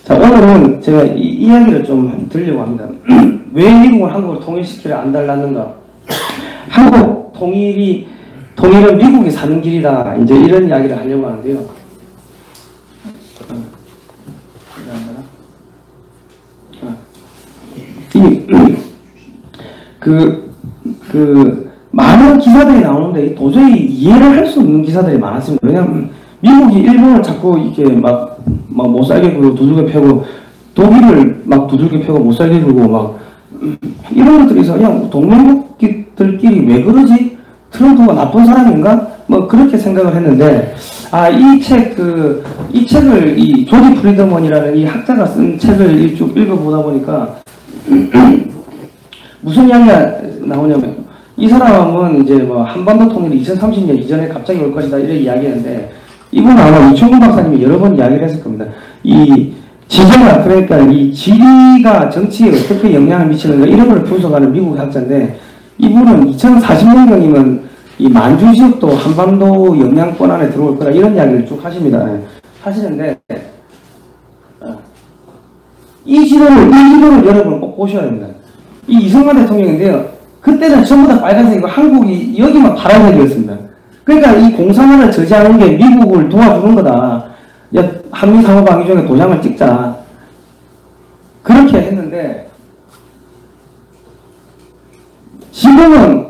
자, 오늘은 제가 이 이야기를 좀 드리려고 합니다. 왜 미국은 한국을 통일시키려 안 달랐는가? 한국 통일은 미국이 사는 길이다. 이제 이런 이야기를 하려고 하는데요. 많은 기사들이 나오는데 도저히 이해를 할 수 없는 기사들이 많았습니다. 왜냐하면 미국이 일본을 자꾸 이렇게 막 못 살게 굴고 두들겨 패고, 독일을 막 두들겨 패고 못 살게 굴고 막 이런 것들이 있어. 그냥 동맹국들끼리 왜 그러지? 트럼프가 나쁜 사람인가? 뭐 그렇게 생각을 했는데, 이 책을 이 조지 프리드먼이라는 이 학자가 쓴 책을 쭉 읽어보다 보니까 무슨 이야기가 나오냐면, 이 사람은 이제 뭐 한반도 통일이 2030년 이전에 갑자기 올 것이다 이런 이야기했는데, 이분 아마 이충근 박사님이 여러 번 이야기를 했을 겁니다. 이 지정학, 그러니까 이 지리가 정치에 어떻게 영향을 미치는가 이런 걸 분석하는 미국 학자인데, 이분은 2040년경이면 이 만주 지역도 한반도 영향권 안에 들어올 거다 이런 이야기를 쭉 하십니다. 하시는데, 이 지도를 여러분 꼭 보셔야 됩니다. 이 이승만 대통령인데요. 그때는 전부 다 빨간색이고 한국이 여기만 파란색이었습니다. 그러니까 이 공산화를 저지하는 게 미국을 도와주는 거다. 야, 한미상호방위종에 도장을 찍자. 그렇게 했는데, 지금은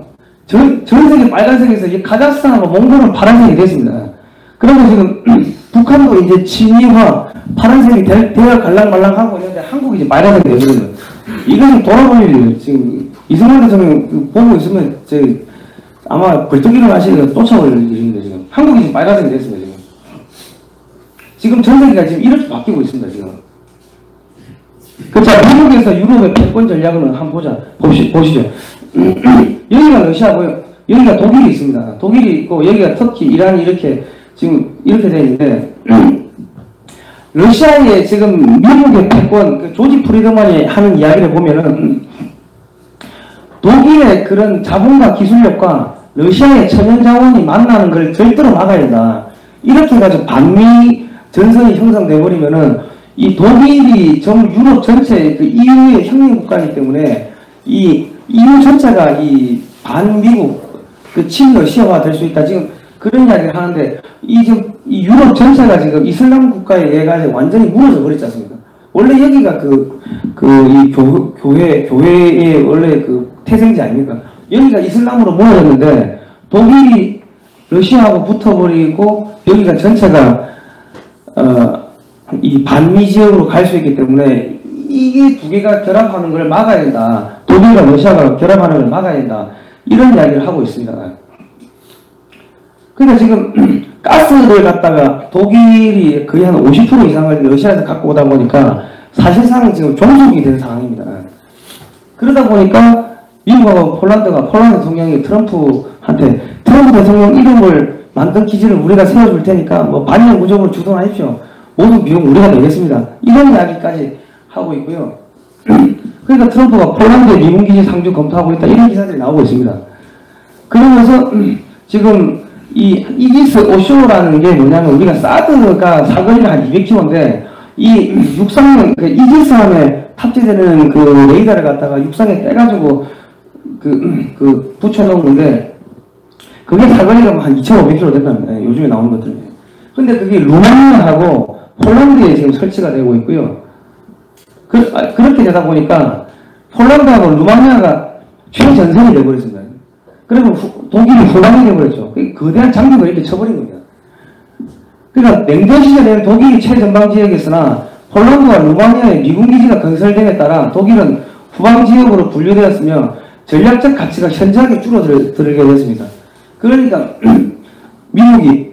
전 세계 빨간색에서 이 카자흐스탄하고 몽골은 파란색이 됐습니다. 그리고 지금 북한도 이제 친미화, 파란색이 되어 갈랑말랑하고 있는데 한국이 이제 빨간색이 되거든요. 이건 돌아볼 일이에요. 지금 이승만 대통령 보고 있으면 아마 벌떡 일어나시니까 쫓아올 일입니다. 지금 한국이 지금 빨간색이 됐습니다. 지금 전 세계가 지금 이렇게 바뀌고 있습니다. 지금. 자, 미국에서 유럽의 패권 전략을 한번 보시죠. 여기가 러시아고요. 여기가 독일이 있습니다. 독일이 있고 여기가 터키, 이란이 이렇게 지금 이렇게 되어 있는데, 러시아의 지금 미국의 패권, 조지 프리드먼이 하는 이야기를 보면은 독일의 그런 자본과 기술력과 러시아의 천연자원이 만나는 걸 절대로 막아야 된다. 이렇게 해가지고 반미 전선이 형성돼 버리면은 이 독일이 전 유럽 전체 그 EU의 형님국가이기 때문에 이 EU 전체가 이 반미국 그 친러시아화 될 수 있다. 지금 그런 이야기를 하는데, 지금 이 유럽 전체가 지금 이슬람 국가에 의해 완전히 무너져 버렸지 않습니까? 원래 여기가 이 교회의 원래 그 태생지 아닙니까? 여기가 이슬람으로 무너졌는데, 독일이 러시아하고 붙어버리고, 여기가 전체가, 이 반미 지역으로 갈 수 있기 때문에, 이게 두 개가 결합하는 걸 막아야 된다. 독일과 러시아가 결합하는 걸 막아야 된다. 이런 이야기를 하고 있습니다. 그러니까 지금 가스를 갖다가 독일이 거의 한 50% 이상을 러시아에서 갖고 오다 보니까 사실상 지금 종속이 된 상황입니다. 그러다 보니까 미국하고 폴란드 대통령이 트럼프 대통령 이름을 만든 기지를 우리가 세워줄 테니까 뭐 반영 무적으로 주도하십시오. 모든 비용 우리가 내겠습니다. 이런 이야기까지 하고 있고요. 그러니까 트럼프가 폴란드의 미군 기지 상주 검토하고 있다 이런 기사들이 나오고 있습니다. 그러면서 지금 이 이지스 오쇼라는 게 뭐냐면, 우리가 사드가 사거리가 한 200km인데 이 육상 이지스함에 탑재되는 그 레이더를 갖다가 육상에 떼가지고 붙여놓은 건데, 그게 사거리가 한 2,500km 된답니다. 요즘에 나오는 것들. 근데 그게 루마니아하고 폴란드에 지금 설치가 되고 있고요. 그렇게 되다 보니까 폴란드하고 루마니아가 최전선이 되어버렸습니다. 그리고 독일이 후방이 되어버렸죠. 거대한 장벽을 이렇게 쳐버린 겁니다. 그러니까 냉전 시절에는 독일이 최전방 지역이었으나 폴란드와 루마니아의 미군 기지가 건설됨에 따라 독일은 후방 지역으로 분류되었으며 전략적 가치가 현저하게 줄어들게 됐습니다. 그러니까 미국이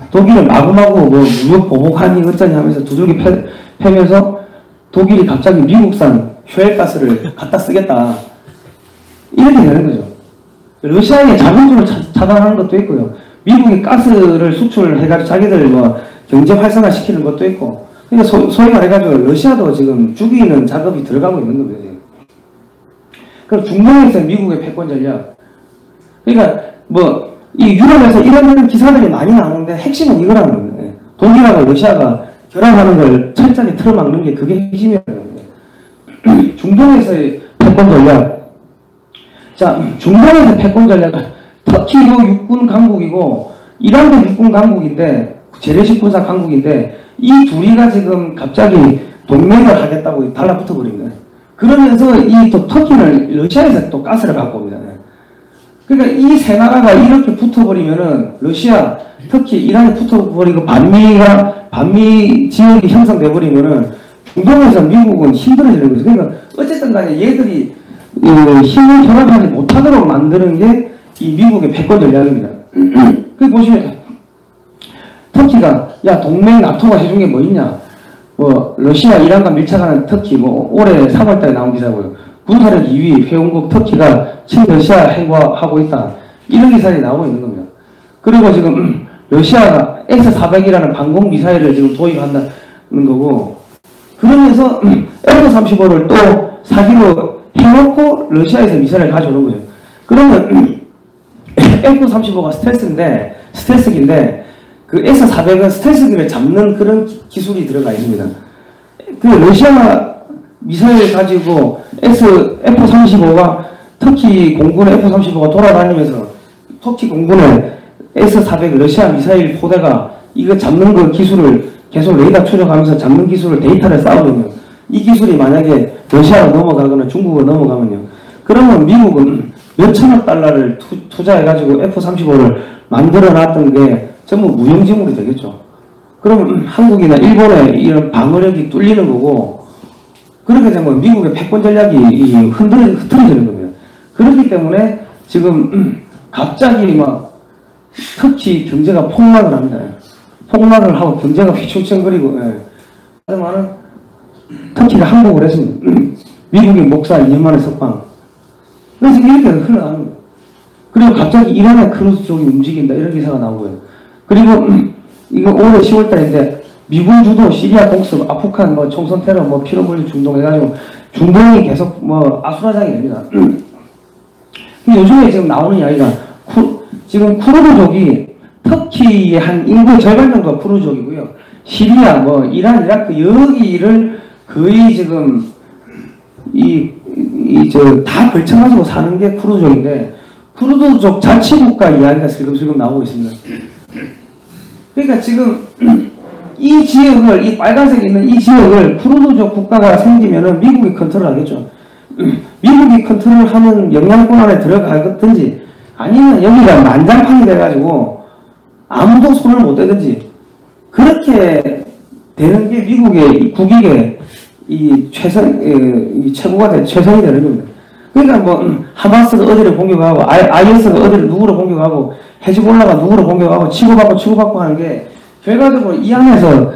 독일을 마구마구 뭐 무역 보복하니 어쩌니 하면서 두들기 패면서 독일이 갑자기 미국산 셰일가스를 갖다 쓰겠다. 이렇게 되는 거죠. 러시아의 자본주를 차단하는 것도 있고요. 미국이 가스를 수출해가지고 자기들 뭐 경제 활성화 시키는 것도 있고. 그러니까 소위 말해가지고 러시아도 지금 죽이는 작업이 들어가고 있는 겁니다. 그럼 중동에서 미국의 패권 전략. 그러니까 이 유럽에서 이런 기사들이 많이 나오는데 핵심은 이거라는 겁니다. 독일하고 러시아가 결합하는 걸 철저히 틀어막는 게 그게 핵심이라는 겁니다. 중동에서의 패권 전략. 자, 중동에서 패권 전략은 터키도 육군 강국이고 이란도 육군 강국인데 재래식 군사 강국인데 이 둘이가 지금 갑자기 동맹을 하겠다고 달라붙어 버린 거예요. 그러면서 이 또 터키는 러시아에서 또 가스를 갖고 옵니다. 그러니까 이 세 나라가 이렇게 붙어버리면은 러시아, 터키, 이란이 붙어버리고 반미 지역이 형성돼 버리면은 중동에서 미국은 힘들어지는 거죠. 그러니까 어쨌든 간에 얘들이 힘을 결합하지 못하도록 만드는 게 이 미국의 패권 전략입니다. 그 보시면 터키가 야 동맹 나토가 해준 게 뭐 있냐? 뭐 러시아, 이란과 밀착하는 터키 뭐 올해 3월달에 나온 기사고요. 군사력 2위 회원국 터키가 친러시아 행보하고 있다. 이런 기사들이 나오고 있는 겁니다. 그리고 지금 러시아가 S-400이라는 방공 미사일을 지금 도입한다는 거고 그러면서 F-35를 또 사기로 해놓고 러시아에서 미사일을 가져오는 거죠. 그러면 F-35가 스텔스기인데 그 S-400은 스텔스기를 잡는 그런 기술이 들어가 있습니다. 그 러시아 미사일 가지고 F-35가 터키 공군의 F-35가 돌아다니면서 터키 공군의 S-400 러시아 미사일 포대가 이거 잡는 그 기술을 계속 레이더 추적하면서 잡는 기술을 데이터를 쌓으면요. 이 기술이 만약에 러시아로 넘어가거나 중국으로 넘어가면요. 그러면 미국은 몇천억 달러를 투자해가지고 F-35를 만들어놨던 게 전부 무용지물이 되겠죠. 그러면 한국이나 일본의 이런 방어력이 뚫리는 거고 그렇게 되면 미국의 패권 전략이 흐트러지는 겁니다. 그렇기 때문에 지금 갑자기 막 터키 경제가 폭락을 합니다. 폭락을 하고 경제가 휘청휘청거리고 하지만은 터키가 항복을 했습니다. 미국의 목사 2년 만에 석방. 그래서 이렇게 흘러나가는 거예요. 그리고 갑자기 이란의 크루즈 쪽이 움직인다 이런 기사가 나오고요. 그리고 이거 올해 10월달인데 미군 주도 시리아 공습, 아프간 뭐 총선 테러, 뭐 피로 분리 중동 해가지고 중동이 계속 뭐 아수라장이 됩니다. 요즘에 지금 나오는 이야기가 지금 쿠르드족이 터키의 한 인구의 절반 정도가 쿠르드족이고요. 시리아, 뭐 이란, 이라크 여기를 거의 지금 다 걸쳐가지고 사는 게 쿠르드족인데 쿠르드족 자치국가 이야기가 슬금슬금 나오고 있습니다. 그러니까 지금 이 지역을, 이 빨간색에 있는 이 지역을 쿠르드족 국가가 생기면은 미국이 컨트롤하겠죠. 미국이 컨트롤하는 영향권 안에 들어가든지 아니면 여기가 난장판이 돼가지고 아무도 손을 못 대든지 그렇게 되는 게 미국의 국익의 최선이 되는 겁니다. 그러니까 뭐 하마스가 어디를 공격하고 IS가 어디를 누구를 공격하고 헤즈볼라가 누구를 공격하고 치고받고 하는 게 결과적으로 이 안에서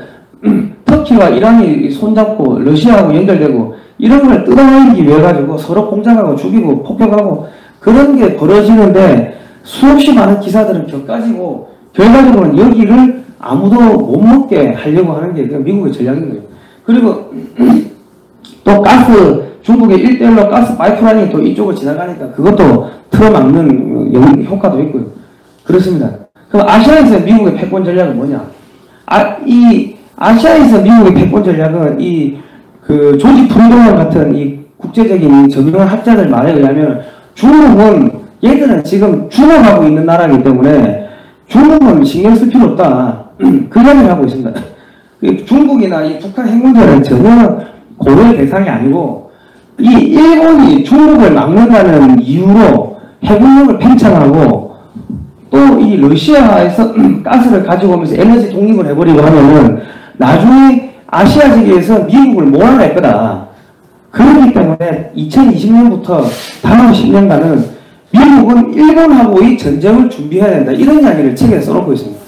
터키와 이란이 손잡고 러시아하고 연결되고 이런 걸 뜯어내기 위해 가지고 서로 공작하고 죽이고 폭격하고 그런 게 벌어지는데 수없이 많은 기사들은 격가지고 결과적으로는 여기를 아무도 못 먹게 하려고 하는 게 미국의 전략인 거예요. 그리고 또 가스 중국의 1대1로 가스 파이프라인이 또 이쪽을 지나가니까 그것도 틀어막는 효과도 있고요. 그렇습니다. 그럼 아시아에서 미국의 패권 전략은 뭐냐? 아시아에서 미국의 패권 전략은 조지 프리드먼 같은 이 국제적인 저명한 학자들 말에 의하면 중국은 얘들은 지금 죽어가고 있는 나라이기 때문에 중국은 신경 쓸 필요 없다. 그 이야기를 하고 있습니다. 중국이나 이 북한 핵 문제는 전혀 고려의 대상이 아니고 이 일본이 중국을 막는다는 이유로 핵무력을 팽창하고 또 이 러시아에서 가스를 가지고 오면서 에너지 독립을 해버리고 하면은 나중에 아시아 지역에서 미국을 몰아낼 거다. 그렇기 때문에 2020년부터 다음 10년간은 미국은 일본하고의 전쟁을 준비해야 된다. 이런 이야기를 책에 써놓고 있습니다.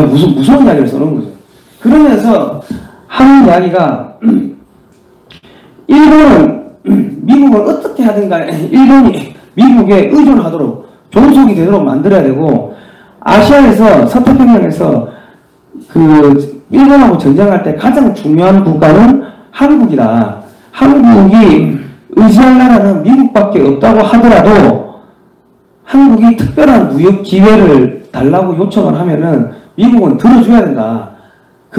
무서운 이야기를 써놓은 거죠. 그러면서 하는 이야기가 미국은 어떻게 하든 간에 일본이 미국에 의존하도록 종속이 되도록 만들어야 되고 아시아에서 서태평양에서 일본하고 전쟁할 때 가장 중요한 국가는 한국이다. 한국이 의지할 나라는 미국밖에 없다고 하더라도 한국이 특별한 무역 기회를 달라고 요청을 하면은 미국은 들어줘야 된다.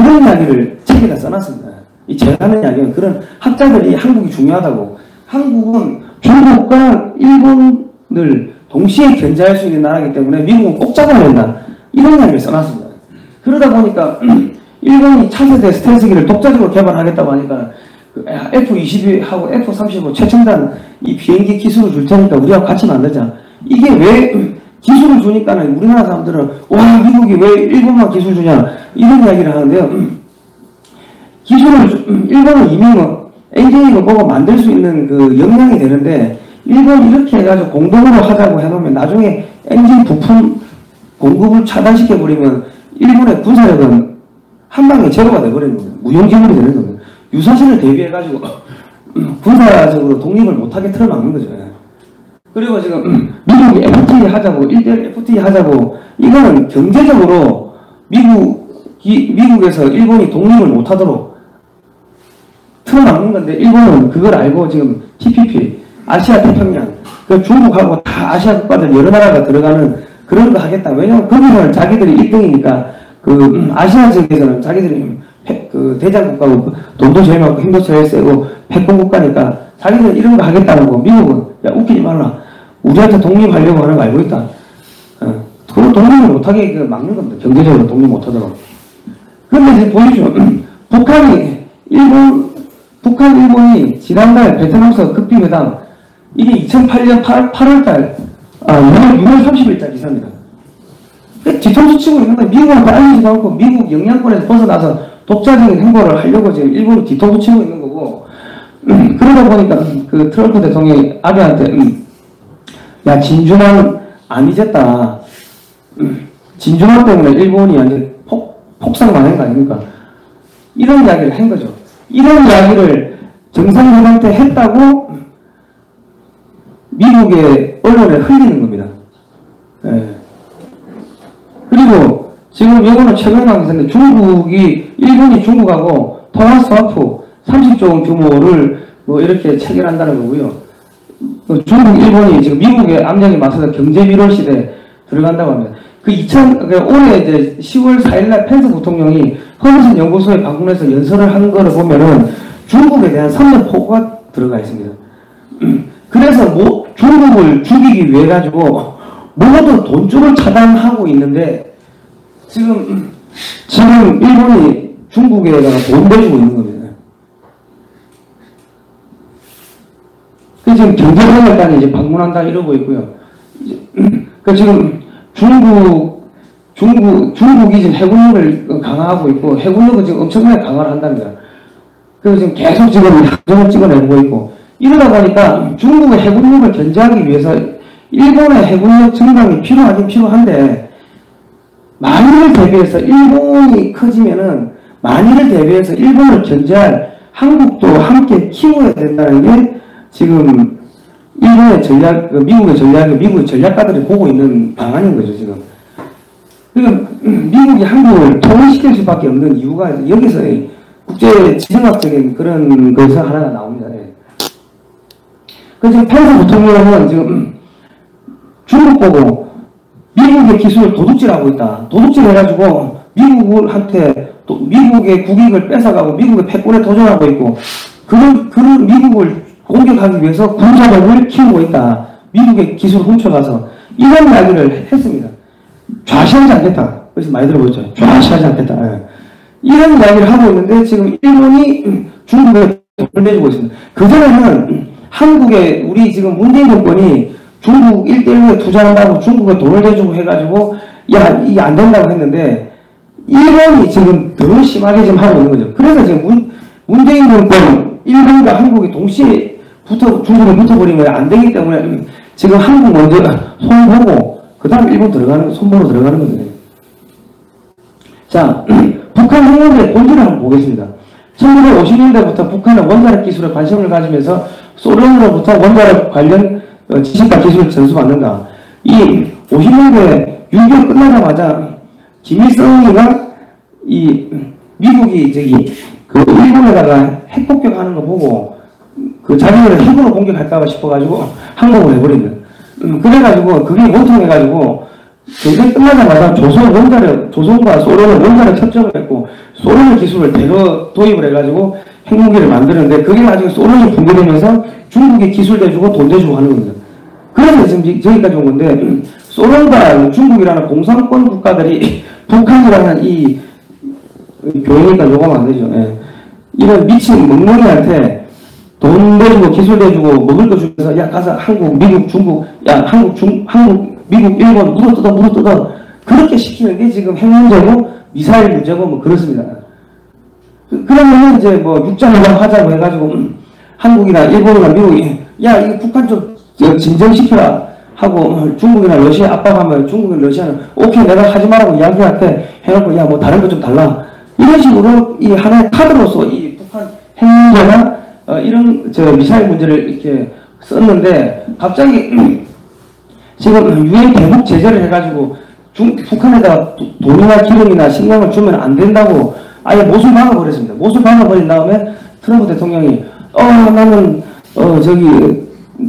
그런 이야기를 책에다 써놨습니다. 이 제가 하는 이야기는 그런 학자들이 한국이 중요하다고. 한국은 중국과 일본을 동시에 견제할 수 있는 나라이기 때문에 미국은 꼭 잡아야 된다. 이런 이야기를 써놨습니다. 그러다 보니까 일본이 차세대 스텔스기를 독자적으로 개발하겠다고 하니까 F-22하고 F-35 최첨단 이 비행기 기술을 줄 테니까 우리하고 같이 만들자. 이게 왜 기술을 주니까는 우리나라 사람들은 와 미국이 왜 일본만 기술 주냐 이런 이야기를 하는데요. 기술을 일본은 이미 뭐 엔진이고 뭐고 만들 수 있는 그 역량이 되는데 일본 이렇게 해가지고 공동으로 하자고 해놓으면 나중에 엔진 부품 공급을 차단시켜버리면 일본의 군사력은 한 방에 제거가 돼버리는 겁니다. 무용지물이 되는 겁니다. 유사신을 대비해가지고 군사적으로 독립을 못하게 틀어막는 거죠. 그리고 지금 미국이 FTA 하자고 1대1 FTA 하자고 이거는 경제적으로 미국에서 일본이 독립을 못하도록 틀어막는 건데 일본은 그걸 알고 지금 TPP 아시아 태평양 그 중국하고 다 아시아 국가들 여러 나라가 들어가는 그런 거 하겠다. 왜냐면 거기는 자기들이 1등이니까 그 아시아 지역에서는 자기들이 그 대장 국가고 돈도 제일 많고 힘도 제일 세고 패권 국가니까 자기는 이런 거 하겠다는 거. 미국은 야 웃기지 말라. 우리한테 독립하려고 하는 거 알고 있다. 그걸 독립을 못하게 막는 겁니다. 경제적으로 독립 못하도록. 그런데 이제 보이죠. 북한 일본이 지난달 베트남에서 극비회담 이게 2008년 8월달 6월 30일자 기사입니다. 뒤통수 치고 있는데 미국한테 알리지도 않고 미국 영향권에서 벗어나서 독자적인 행보를 하려고 지금 일본이 뒤통수 치고 있는 거고 그러다 보니까 그 트럼프 대통령이 아베한테 야 진주만 안 잊었다. 진주만 때문에 일본이 완전 폭삭만 한 거 아닙니까? 이런 이야기를 한 거죠. 이런 이야기를 정상회담 때 했다고 미국의 언론에 흘리는 겁니다. 예. 그리고 지금 이거는 최근에 나온 기사인데 일본이 중국하고 통화 스와프 30조 원 규모를 뭐 이렇게 체결한다는 거고요. 중국, 일본이 지금 미국의 압력에 맞서서 경제 밀월 시대에 들어간다고 합니다. 올해 이제 10월 4일날 펜스 부통령이 허드슨 연구소에 방문해서 연설을 하는 거를 보면은 중국에 대한 선전포고가 들어가 있습니다. 그래서 중국을 죽이기 위해 가지고 모두 돈줄을 차단하고 있는데 지금 일본이 중국에다가 돈 대주고 있는 겁니다. 지금 경제관을단이 이제 방문한다 이러고 있고요. 지금 중국이 지금 해군력을 강화하고 있고 해군력은 지금 엄청나게 강화를 한답니다. 그래서 지금 계속 지금 함정을 찍어내고 있고 이러다 보니까 중국의 해군력을 견제하기 위해서 일본의 해군력 증강이 필요하긴 필요한데 만일을 대비해서 일본이 커지면은 만일을 대비해서 일본을 견제할 한국도 함께 키워야 된다는 게 지금 일본의 전략, 미국의 전략가들이 보고 있는 방안인 거죠, 지금. 그러니까 미국이 한국을 통일시킬 수밖에 없는 이유가 여기서 국제 지정학적인 그런 것에서 하나가 나옵니다. 그래서 지금 펜스 부통령은 지금 중국 보고 미국의 기술을 도둑질하고 있다. 도둑질해가지고 미국의 국익을 뺏어가고 미국의 패권에 도전하고 있고 그런 미국을 공격하기 위해서 군사력을 키우고 있다. 미국의 기술을 훔쳐가서 이런 이야기를 했습니다. 좌시하지 않겠다. 그래서 많이 들어보셨죠? 좌시하지 않겠다. 예. 이런 이야기를 하고 있는데 지금 일본이 중국에 돈을 내주고 있습니다. 그전에는 한국에 우리 지금 문재인 정권이 중국 1대1에 투자한다고 중국에 돈을 내주고 해가지고 야 이게 안 된다고 했는데 일본이 지금 더 심하게 지금 하고 있는 거죠. 그래서 지금 문재인 정권 일본과 한국이 동시에 중국에 붙어버리면 안 되기 때문에 지금 한국 먼저 손보고 그 다음 일본 손보러 들어가는 겁니다. 자, 북한 핵무기의 본질을 한번 보겠습니다. 1950년대부터 북한은 원자력 기술에 관심을 가지면서 소련으로부터 원자력 관련 지식과 기술을 전수받는가. 이 50년대 6.25 끝나자마자 김일성이가 미국이 일본에다가 핵 폭격하는 거 보고 자기들은 핵으로 공격할까 싶어가지고 항복을 해버립니다. 그래가지고 그게 원통해가지고 전쟁 끝나자마자 조선과 소련은 원자력 협정을 했고, 소련의 기술을 대거 도입을 해가지고 핵무기를 만드는데, 그게 나중에 소련이 붕괴되면서 중국이 기술 대주고 돈 대주고 하는 겁니다. 그래서 지금 저기까지 온 건데, 소련과 중국이라는 공산권 국가들이 북한이라는 이 교회니까 요가면 안 되죠. 예. 이런 미친 멍멍이한테 돈 대주고 기술 대주고 먹을 거 주면서 야 가서 한국, 미국, 중국, 야 한국, 미국, 일본 물어뜯어 그렇게 시키는 게 지금 핵 문제고 미사일 문제고 뭐 그렇습니다. 그러면 이제 뭐 육장회담 하자고 해가지고 한국이나 일본이나 미국이 야 이거 북한 좀 진정시켜라 하고 중국이나 러시아 압박하면 중국이나 러시아는 오케이 내가 하지 말라고 이야기할게 해놓고 야 뭐 다른 거 좀 달라 이런 식으로 이 하나의 카드로서 이 북한 핵 문제나 이런 미사일 문제를 이렇게 썼는데 갑자기 지금 유엔 대북 제재를 해가지고 북한에다가 돈이나 기름이나 식량을 주면 안 된다고 아예 못을 박아버렸습니다. 못을 박아버린 다음에 트럼프 대통령이 나는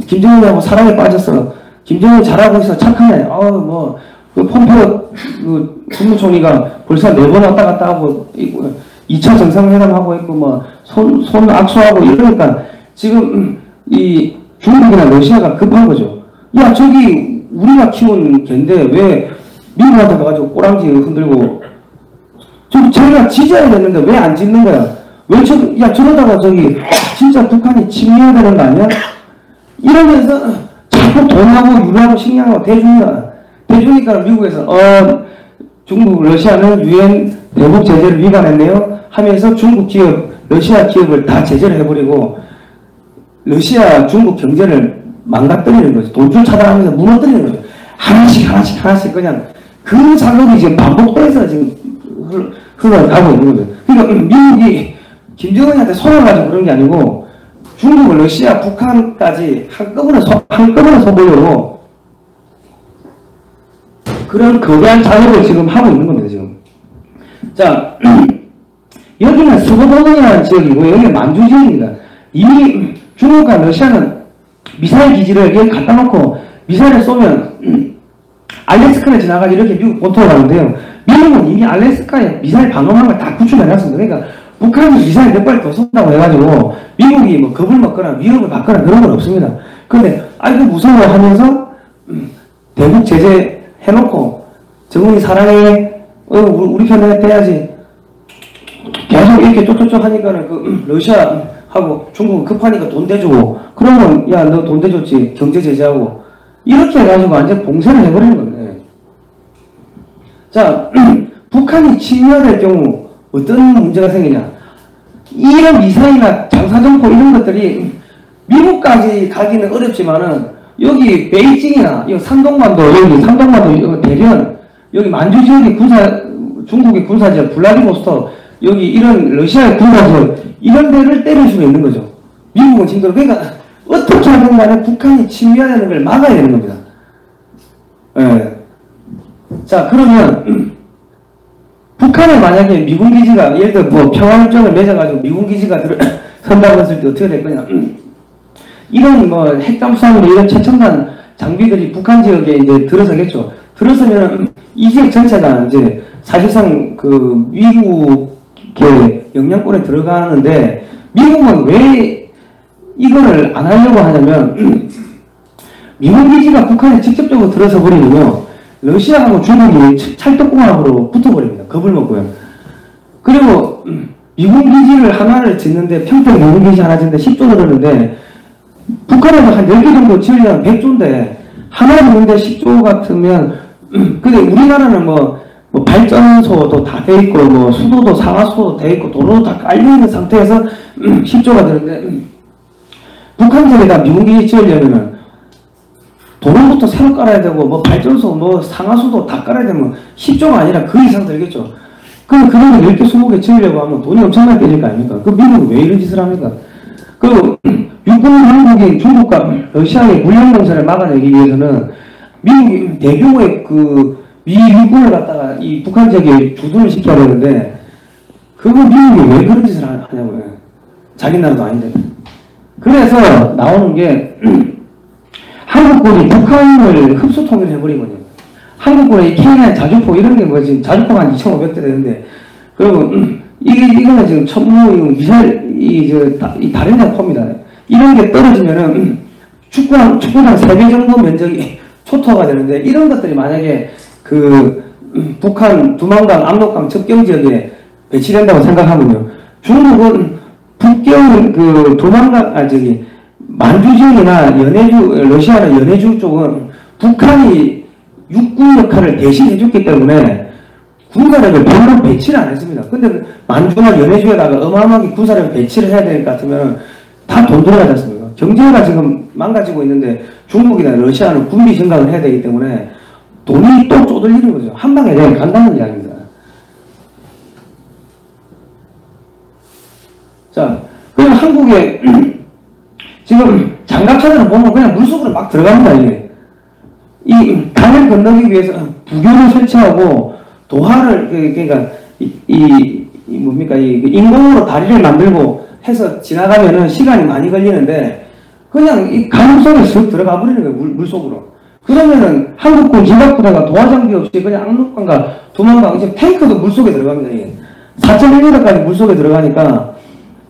김정은하고 사랑에 빠졌어. 김정은 잘하고 있어. 착하네. 그 폼페이오 국무총리가 벌써 4번 왔다 갔다 하고 2차 정상회담 하고 있고 손 악수하고 이러니까 지금 이 중국이나 러시아가 급한 거죠. 야 저기 우리가 키운 개인데 왜 미국한테 가가지고 꼬랑지 흔들고 저희가 지져야 되는데 왜 안 짓는 거야? 저러다가 진짜 북한이 침략되는 거 아니야? 이러면서 자꾸 돈하고 유료하고 식량하고 대주니까 미국에서 중국, 러시아는 유엔 대북 제재를 위반했네요 하면서 중국 기업, 러시아 기업을 다 제재를 해버리고 러시아, 중국 경제를 망가뜨리는 거죠. 돈줄 차단하면서 무너뜨리는 거죠. 하나씩 그냥 그 작업이 지금 반복돼서 지금 흘러가고 있는 거죠. 그러니까 미국이 김정은한테 손을 가지고 그런 게 아니고 중국, 러시아, 북한까지 한꺼번에 서보려고 그런 거대한 작업을 지금 하고 있는 겁니다, 지금. 자, 여기는 서부도동이라는 지역이고, 여기는 만주 지역입니다. 이미 중국과 러시아는 미사일 기지를 여기 갖다 놓고 미사일을 쏘면 알래스카를 지나가지 이렇게 미국 본토로 가는데요. 미국은 이미 알래스카에 미사일 방어망을 다 구축해놨습니다. 그러니까 북한이 미사일 몇 발 더 쏜다고 해가지고 미국이 뭐 겁을 먹거나 위협을 받거나 그런 건 없습니다. 그런데 아이고 무서워 하면서 대북 제재 해놓고 정은이 사랑해 우리 편에 돼야지 계속 이렇게 쪽쪽쪽 하니까는 러시아하고 중국은 급하니까 돈 대주고 그러면 야 너 돈 대줬지 경제 제재하고 이렇게 해가지고 완전 봉쇄를 해버리는 건데 자 북한이 침략될 경우 어떤 문제가 생기냐 이런 미사일이나 장사정포 이런 것들이 미국까지 가기는 어렵지만은 여기 베이징이나 여기 산동반도 대련 여기 만주 지역의 중국의 군사지역 블라디보스토크 여기 이런 러시아의 군사지역 이런 데를 때릴 수가 있는 거죠. 미국은 힘들어. 그러니까 어떻게 하든 간에 북한이 침략하는 걸 막아야 되는 겁니다. 예. 자 그러면 북한에 만약에 미군 기지가 예를 들어 뭐 평화협정을 맺어가지고 미군 기지가 선다고 했을 때 어떻게 될 거냐 이런 뭐 핵잠수함이나 이런 최첨단 장비들이 북한 지역에 이제 들어서겠죠. 들어서면 이 지역 전체가 이제 사실상 그 미국의 영향권에 들어가는데 미국은 왜 이거를 안 하려고 하냐면 미군 기지가 북한에 직접적으로 들어서 버리면요 러시아하고 중국이 찰떡궁합으로 붙어버립니다. 겁을 먹고요. 그리고 미군 기지를 하나를 짓는데 평택 미군 기지 하나 짓는데 10조 들었는데 북한에서 한 10개 정도 지으려면 100조인데 하나 짓는데 10조 같으면 근데 우리나라는 뭐 발전소도 다 돼 있고 뭐 수도도 상하수도도 돼 있고 도로도 다 깔려있는 상태에서 10조가 되는데 북한 지역에다 미군 기지 지으려면은 도로부터 새로 깔아야 되고 뭐 발전소 뭐 상하수도 다 깔아야 되면 10조가 아니라 그 이상 들겠죠. 그럼 그런 거 10개 20개 지으려고 하면 돈이 엄청나게 깨질 거 아닙니까? 그 미국은 왜 이런 짓을 합니까? 그 육군 한국이 중국과 러시아의 물량 공세를 막아내기 위해서는 미국이 대규모의 그 미 육군을 갖다가 이 북한 지역에 주둔을 시켜야 되는데 그거 미국이 왜 그런 짓을 하냐고요. 자기 나라도 아닌데. 그래서 나오는 게 한국군이 북한을 흡수 통일해버리거든요. 한국군의 K9 자주포 이런 게 뭐 지금 자주포가 한 2,500대 되는데, 그리고 이거는 지금 천무 미사일 이 다른 데 포입니다. 이런 게 떨어지면은 축구장 3배 정도 면적이 초토화가 되는데, 이런 것들이 만약에 그 북한 두만강, 압록강 접경 지역에 배치된다고 생각하면요, 중국은 북경 그 두만강 만주 지역이나 러시아나 연해주 쪽은 북한이 육군 역할을 대신 해줬기 때문에 군사력을 별로 배치를 안 했습니다. 근데 만주나 연해주에다가 어마어마하게 군사력을 배치를 해야 될 것 같으면 다 돈 들어가지 않습니까? 경제가 지금 망가지고 있는데 중국이나 러시아는 군비 증강을 해야 되기 때문에 돈이 또 쪼들리는 거죠. 한 방에 그냥 간다는 이야기입니다. 자, 그럼 한국에 지금 장갑차들은 보면 그냥 물속으로 막 들어갑니다, 이게. 이 강을 건너기 위해서 부교를 설치하고 도하를, 그러니까, 뭡니까, 인공으로 다리를 만들고 해서 지나가면은 시간이 많이 걸리는데, 그냥 이 강 속에 쓱 들어가 버리는 거예요, 물속으로. 그러면은 한국군 진압부대가 도하장비 없이 그냥 압록강과 두만강, 이제 탱크도 물속에 들어갑니다, 이게. 4.1m까지 물속에 들어가니까,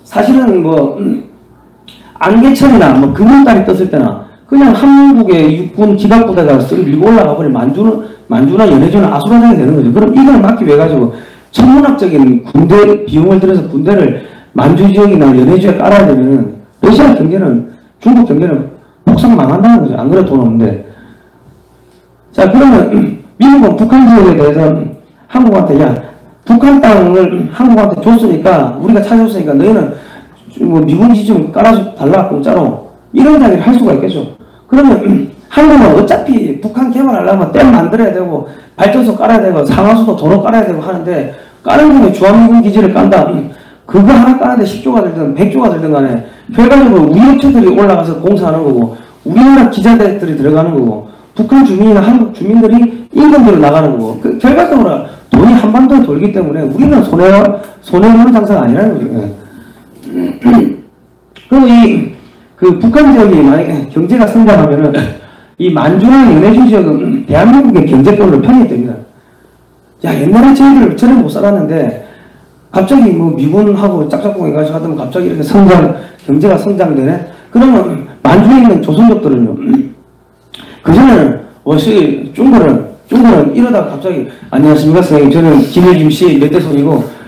사실은 뭐, 안개천이나 뭐 금요일달이 떴을 때나 그냥 한국의 육군 기갑부대가 쓱 밀고 올라가 버리면 만주나 연해주나 아수라장이 되는 거죠. 그럼 이걸 막기 위해 가지고 천문학적인 군대 비용을 들여서 군대를 만주 지역이나 연해주에 깔아야 되면 러시아 경제는, 중국 경제는 폭삭 망한다는 거죠. 안 그래도 돈 없는데. 자, 그러면 미국은 북한 지역에 대해서 한국한테, 야, 북한 땅을 한국한테 줬으니까, 우리가 찾아줬으니까 너희는 뭐 미군지 좀 깔아서 달라, 공짜로. 이런 이야기를 할 수가 있겠죠. 그러면 한국은 어차피 북한 개발하려면 댐 만들어야 되고, 발전소 깔아야 되고, 상하수도 도로 깔아야 되고 하는데, 까는 김에 주한미군 기지를 깐다. 그거 하나 까는데 10조가 들든 100조가 들든 간에, 결과적으로 우리 업체들이 올라가서 공사하는 거고, 우리나라 기자들이 들어가는 거고, 북한 주민이나 한국 주민들이 임금대로 나가는 거고, 결과적으로 돈이 한반도에 돌기 때문에 우리는 손해보는 장사가 아니라는 거죠. 그리고 그 북한 지역이 만약에 경제가 성장하면은 이 만주나 연해주 지역은 대한민국의 경제권으로 편입됩니다. 야, 옛날에 저희들 저는 못 살았는데 갑자기 뭐 미군하고 짝짝꿍 해가지고 하더니 갑자기 이렇게 경제가 성장되네? 그러면 만주에 있는 조선족들은요, 그전에는 중국은 이러다가 갑자기 안녕하십니까 선생님, 저는 김일김 씨 몇 대 손이고,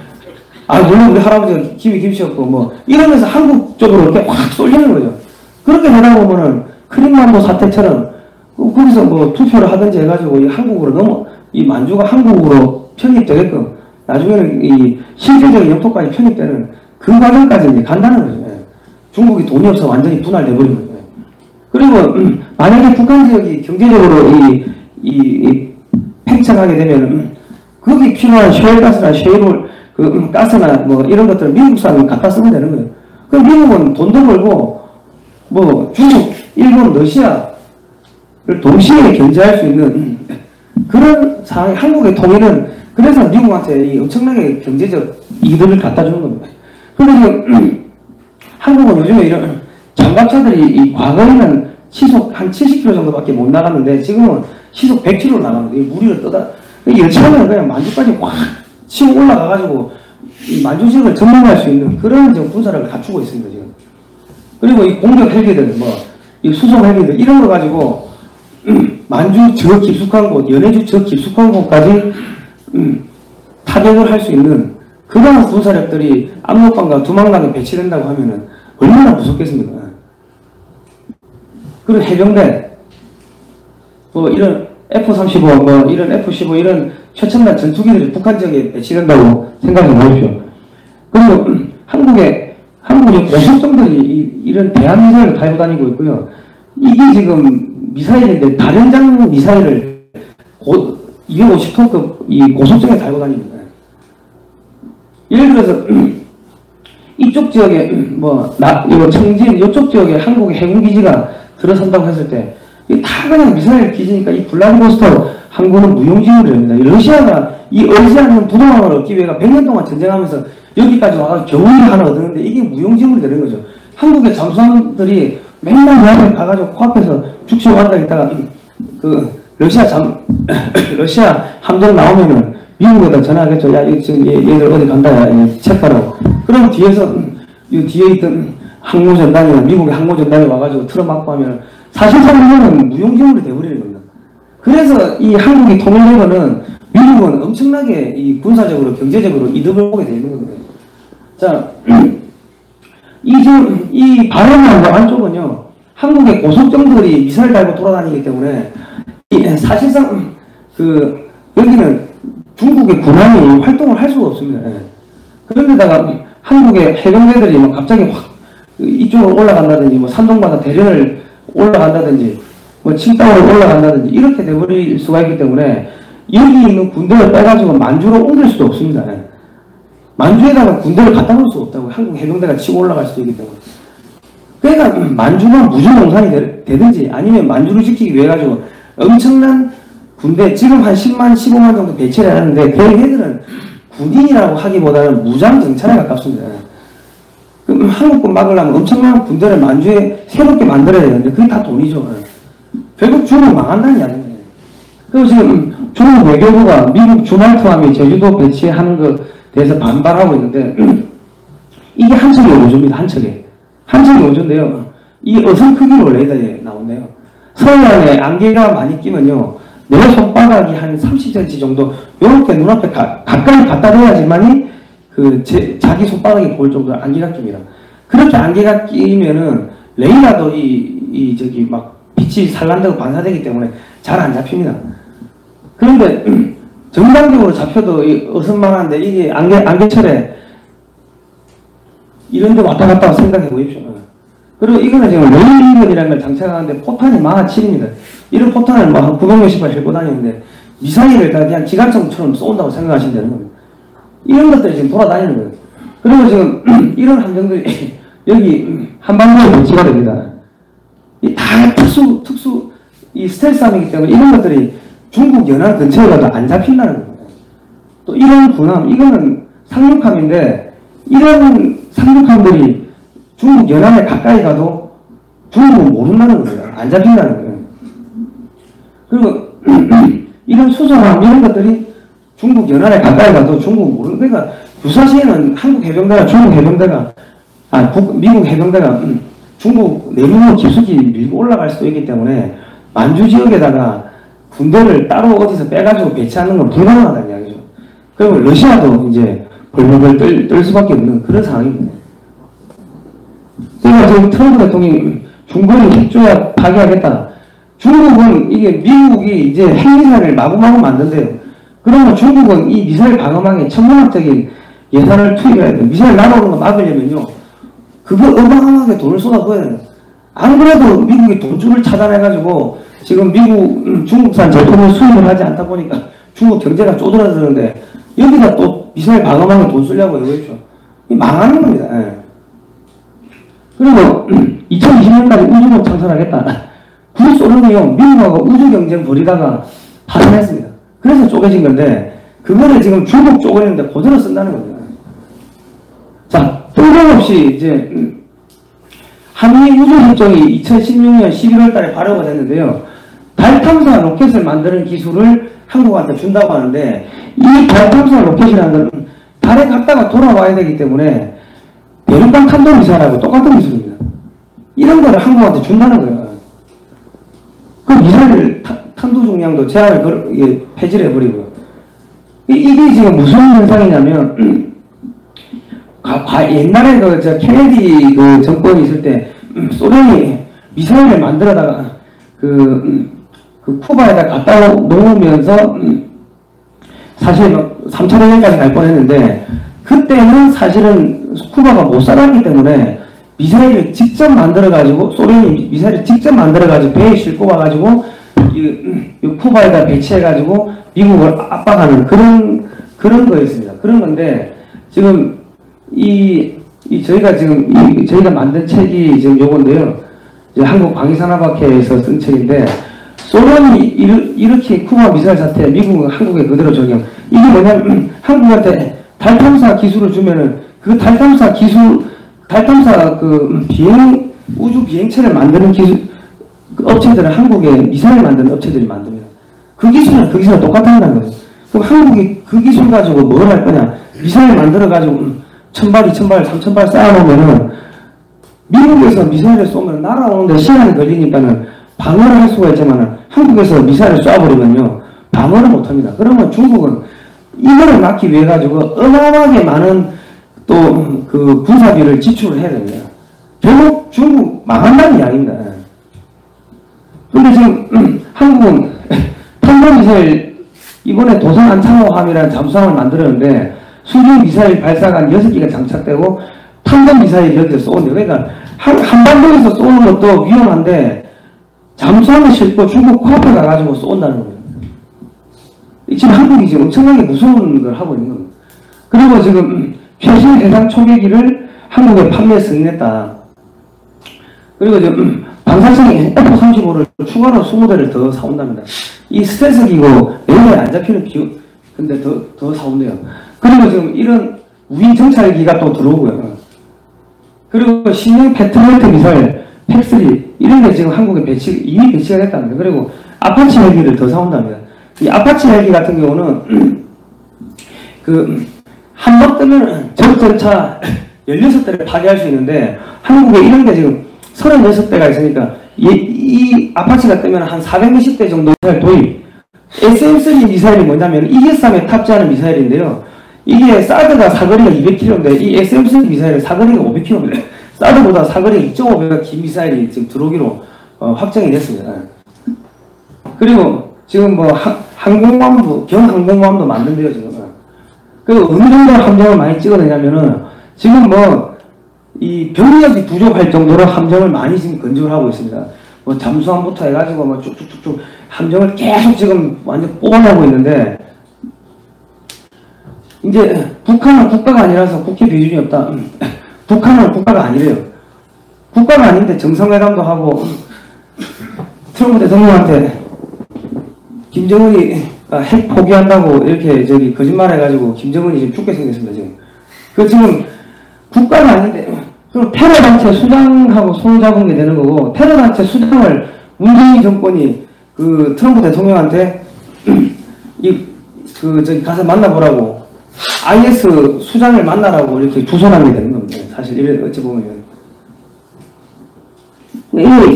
물론 우리 할아버지가 김씨였고, 뭐, 이러면서 한국 쪽으로 이렇게 확 쏠리는 거죠. 그렇게 되다 보면은, 크림만도 사태처럼, 거기서 뭐 투표를 하든지 해가지고, 이 만주가 한국으로 편입되게끔, 나중에는 이 실질적인 영토까지 편입되는 그 과정까지 이제 간다는 거죠. 중국이 돈이 없어 완전히 분할돼버린 거죠. 그리고, 만약에 북한 지역이 경제적으로 팽창하게 되면, 거기 필요한 셰일가스나 가스나 뭐 이런 것들을 미국산을 갖다 쓰면 되는 거예요. 그럼 미국은 돈도 벌고, 뭐 중국, 일본, 러시아를 동시에 견제할 수 있는 그런 상황이, 한국의 통일은 그래서 미국한테 이 엄청나게 경제적 이득을 갖다 주는 겁니다. 그런데 한국은 요즘에 이런 장갑차들이 과거에는 시속 한 70km 정도밖에 못 나갔는데 지금은 시속 100km 나갑니다. 무리를 떠다, 열차는 그냥 만주까지 확 치고 올라가가지고 이 만주 지역을 점령할 수 있는 그런 지금 군사력을 갖추고 있습니다, 지금. 그리고 이 공격 헬기들, 이 수송 헬기들, 이런 거 가지고 만주 저 깊숙한 곳, 연해주 저 깊숙한 곳까지 타격을 할 수 있는 그런 군사력들이 압록강과 두만강에 배치된다고 하면은 얼마나 무섭겠습니까? 그리고 해병대, 이런 F-35, 이런 F-15, 이런 최첨단 전투기들이 북한 지역에 배치된다고 생각해 보십시오. 그리고 한국의 고속정들이 이런 대한미사일을 달고 다니고 있고요. 이게 지금 미사일인데 다련장 미사일을 250톤급 이 고속정에 달고 다닙니다. 예를 들어서 이쪽 지역에 이거 청진 이쪽 지역에 한국의 해군기지가 들어선다고 했을 때 다 그냥 미사일 기지니까 이 블라디보스토크 항구는 무용지물이 됩니다. 러시아가 이 얼지않는 부동항을 얻기 위해 100년 동안 전쟁하면서 여기까지 와서 겨울을 하나 얻었는데 이게 무용지물이 되는 거죠. 한국의 잠수함들이 맨날 여행을 가가지고 코앞에서 죽치고 앉아 있다가 러시아 함정 나오면은 미국에다 전화하겠죠. 야, 지금 얘들 어디 간다. 야, 체크하라고. 그럼 뒤에서, 이 뒤에 있던 항모전단이나 미국의 항모전단이 와가지고 틀어막고 하면 사실상 이거는 무용지물이 돼버리는 겁니다. 그래서 이 한국이 통일되면은 미국은 엄청나게 이 군사적으로, 경제적으로 이득을 보게 되는 겁니다. 자, 이 바람하고 안쪽은요, 한국의 고속정들이 미사일 달고 돌아다니기 때문에, 사실상, 여기는 중국의 군함이 활동을 할 수가 없습니다. 예. 그런데다가 한국의 해병대들이 뭐 갑자기 확 이쪽으로 올라간다든지, 뭐 산동바다 대련을 올라간다든지, 뭐 칭따오로 올라간다든지, 이렇게 돼버릴 수가 있기 때문에, 여기 있는 군대를 빼가지고 만주로 옮길 수도 없습니다. 예. 만주에다가 군대를 갖다 놓을 수 없다고. 한국 해병대가 치고 올라갈 수도 있기 때문에. 그러니까 만주가 무주농산이 되든지 아니면 만주를 지키기 위해 가지고 엄청난 군대, 지금 한 10만, 15만 정도 배치를 하는데 걔네들은 군인이라고 하기보다는 무장 정찰에 가깝습니다. 그럼 한국군 막으려면 엄청난 군대를 만주에 새롭게 만들어야 되는데 그게 다 돈이죠. 결국 중국 망한다는 이야기입니다. 그리고 지금 중국 외교부가 미국 주말투함이 제주도 배치하는 것 대해서 반발하고 있는데 이게 한 척의 오조입니다. 한 척의 오조인데요. 이 어선 크기로 레이더에 나오네요. 서해안에 안개가 많이 끼면요. 내 손바닥이 한 30cm 정도 이렇게 눈앞에 가까이 갖다 대야지만이 자기 손바닥이 보일 정도로 안개가 낍니다. 그렇게 안개가 끼면은 레이더도 저기 막 빛이 산란되고 반사되기 때문에 잘 안 잡힙니다. 그런데 정상적으로 잡혀도 어선만한데 이게 안개철에 이런 데 왔다 갔다 생각해 보십시오. 그리고 이거는 지금 레이건이라는 걸 장착하는데 포탄이 17,000입니다. 이런 포탄을 뭐 한 900몇십발 들고 다니는데 미사일을 다 그냥 기관총처럼 쏜다고 생각하시면 되는 겁니다. 이런 것들이 지금 돌아다니는 거예요. 그리고 지금 이런 함정들이 여기 한반도에 배치가 됩니다. 다 특수 이 스텔스함이기 때문에 이런 것들이 중국 연안 근처에 가도 안 잡힌다는 겁니다. 또 이런 군함, 이거는 상륙함인데 이런 상륙함들이 중국 연안에 가까이 가도 중국은 모른다는 거예요. 안 잡힌다는 거예요. 그리고 이런 수소함 이런 것들이 중국 연안에 가까이 가도 중국은 모르는 거예요. 그러니까 유사시에는 한국 해병대가 중국 해병대가 미국 해병대가 중국 내륙으로 깊숙이 밀고 올라갈 수도 있기 때문에 만주 지역에다가 군대를 따로 어디서 빼가지고 배치하는 건 불가능하다는 이야기죠. 그리고 러시아도 이제 벌벌 떨 수밖에 없는 그런 상황입니다. 그러니까 지금 트럼프 대통령이 중국이 핵조약 파기하겠다. 중국은 이게 미국이 이제 핵미사일을 마구마구 만든대요. 그러면 중국은 이 미사일 방어망에 천문학적인 예산을 투입해야 돼요. 미사일 날아오는 거 막으려면요. 그거 어마어마하게 돈을 쏟아부어야 돼요. 안 그래도 미국이 돈줄을 차단해가지고 지금 중국산 제품을 수입을 하지 않다 보니까 중국 경제가 쪼들어드는데 여기다 또 미사일 방어망에 돈 쓰려고 해보십시오. 망하는 겁니다. 예. 그리고 2020년까지 우주선 창설하겠다. 구소련이요 미국하고 우주 경쟁 벌이다가 파산했습니다. 그래서 쪼개진 건데 그거를 지금 중국 쪼개는데 그대로 쓴다는 겁니다. 자, 뜬금없이 이제 한미 우주협정이 2016년 11월 달에 발효가 됐는데요. 달 탐사 로켓을 만드는 기술을 한국한테 준다고 하는데 이 달 탐사 로켓이라는 건 달에 갔다가 돌아와야 되기 때문에 대륙간 탄도미사일하고 똑같은 기술입니다. 이런 거를 한국한테 준다는 거예요. 그 미사일 탄도 중량도 제한을 폐지를 해버리고요. 이게 지금 무슨 현상이냐면 옛날에 케네디 정권이 있을 때 소련이 미사일을 만들어다가 쿠바에다 갖다 놓으면서 사실 3차 대전까지 갈 뻔했는데 그때는 사실은 쿠바가 못 살았기 때문에 미사일을 직접 만들어가지고 소련이 미사일을 직접 만들어가지고 배에 싣고 와가지고 이 쿠바에다 배치해가지고 미국을 압박하는 그런 거였습니다. 그런 건데 지금 저희가 만든 책이 지금 요건데요. 이제 한국방위산업학회에서 쓴 책인데 소련이 이렇게 쿠바 미사일 사태 미국은 한국에 그대로 적용. 이게 뭐냐면 한국한테 달 탐사 기술을 주면은 그 달 탐사 우주 비행체를 만드는 업체들은 한국에 미사일 만드는 업체들이 만듭니다. 그 기술은 똑같다는 거예요. 그럼 한국이 그 기술 가지고 뭘 할 거냐? 미사일 만들어가지고 1000발, 2000발, 3000발 쌓아놓으면은 미국에서 미사일을 쏘면 날아오는데 시간이 걸리니까는 방어를 할 수가 있지만은 한국에서 미사일을 쏴버리면요. 방어를 못합니다. 그러면 중국은 이거를 막기 위해 가지고 어마어마하게 많은 또 그 군사비를 지출을 해야 됩니다. 결국 중국 망한다는 이야기입니다. 근데 지금 한국은 탄도미사일 이번에 도성 안창호함이라는 잠수함을 만들었는데 수중 미사일 발사가 6기가 장착되고 탄도미사일이 여기서 쏘는데 그러니까 한반도에서 쏘는 것도 위험한데 잠수함을 싣고 중국 코앞에 가가지고 쏜다는 거예요. 지금 한국이 지금 엄청나게 무서운 걸 하고 있는 겁니다. 그리고 지금 최신 해상 초계기를 한국에 판매 승인했다. 그리고 지금 방사성 F-35를 추가로 20대를 더 사온답니다. 이 스텔스 기고 레이더에 안 잡히는 기후, 근데 더 사온대요. 그리고 지금 이런 우인 정찰기가 또 들어오고요. 그리고 신형 패트리어트 미사일, 팩3, 이런 게 지금 한국에 이미 배치가 됐답니다. 그리고 아파치 헬기를 더 사온답니다. 이 아파치 헬기 같은 경우는, 한 번 뜨면 적전차 16대를 파괴할 수 있는데, 한국에 이런 게 지금 36대가 있으니까, 이 아파치가 뜨면 한 420대 정도 미사일 도입. SM-3 미사일이 뭐냐면, 이게3에 탑재하는 미사일인데요. 이게 사드가 사거리가 200km인데, 이 SM-3 미사일은 사거리가 500km입니다. 사드보다 사거리가 2.5배가 긴 미사일이 지금 들어오기로 확정이 됐습니다. 그리고 지금 뭐 항공모함도 경항공모함도 만든대요 지금. 그 어느 정도 함정을 많이 찍어내냐면은 지금 뭐 이 병력이 부족할 정도로 함정을 많이 지금 건조를 하고 있습니다. 뭐 잠수함부터 해가지고 뭐 쭉쭉쭉쭉 함정을 계속 지금 완전 뽑아내고 있는데 이제 북한은 국가가 아니라서 국회 비준이 없다. 북한은 국가가 아니래요. 국가가 아닌데 정상회담도 하고 트럼프 대통령한테 김정은이 핵 포기한다고 이렇게 거짓말해가지고 김정은이 지금 죽게 생겼습니다 지금. 그 지금 국가가 아닌데 그럼 테러 단체 수장하고 손을 잡은 게 되는 거고 테러 단체 수장을 문재인 정권이 그 트럼프 대통령한테 저기 가서 만나보라고 IS 수장을 만나라고 이렇게 주선하게 되는 겁니다. 사실 이래 어찌 보면 얘들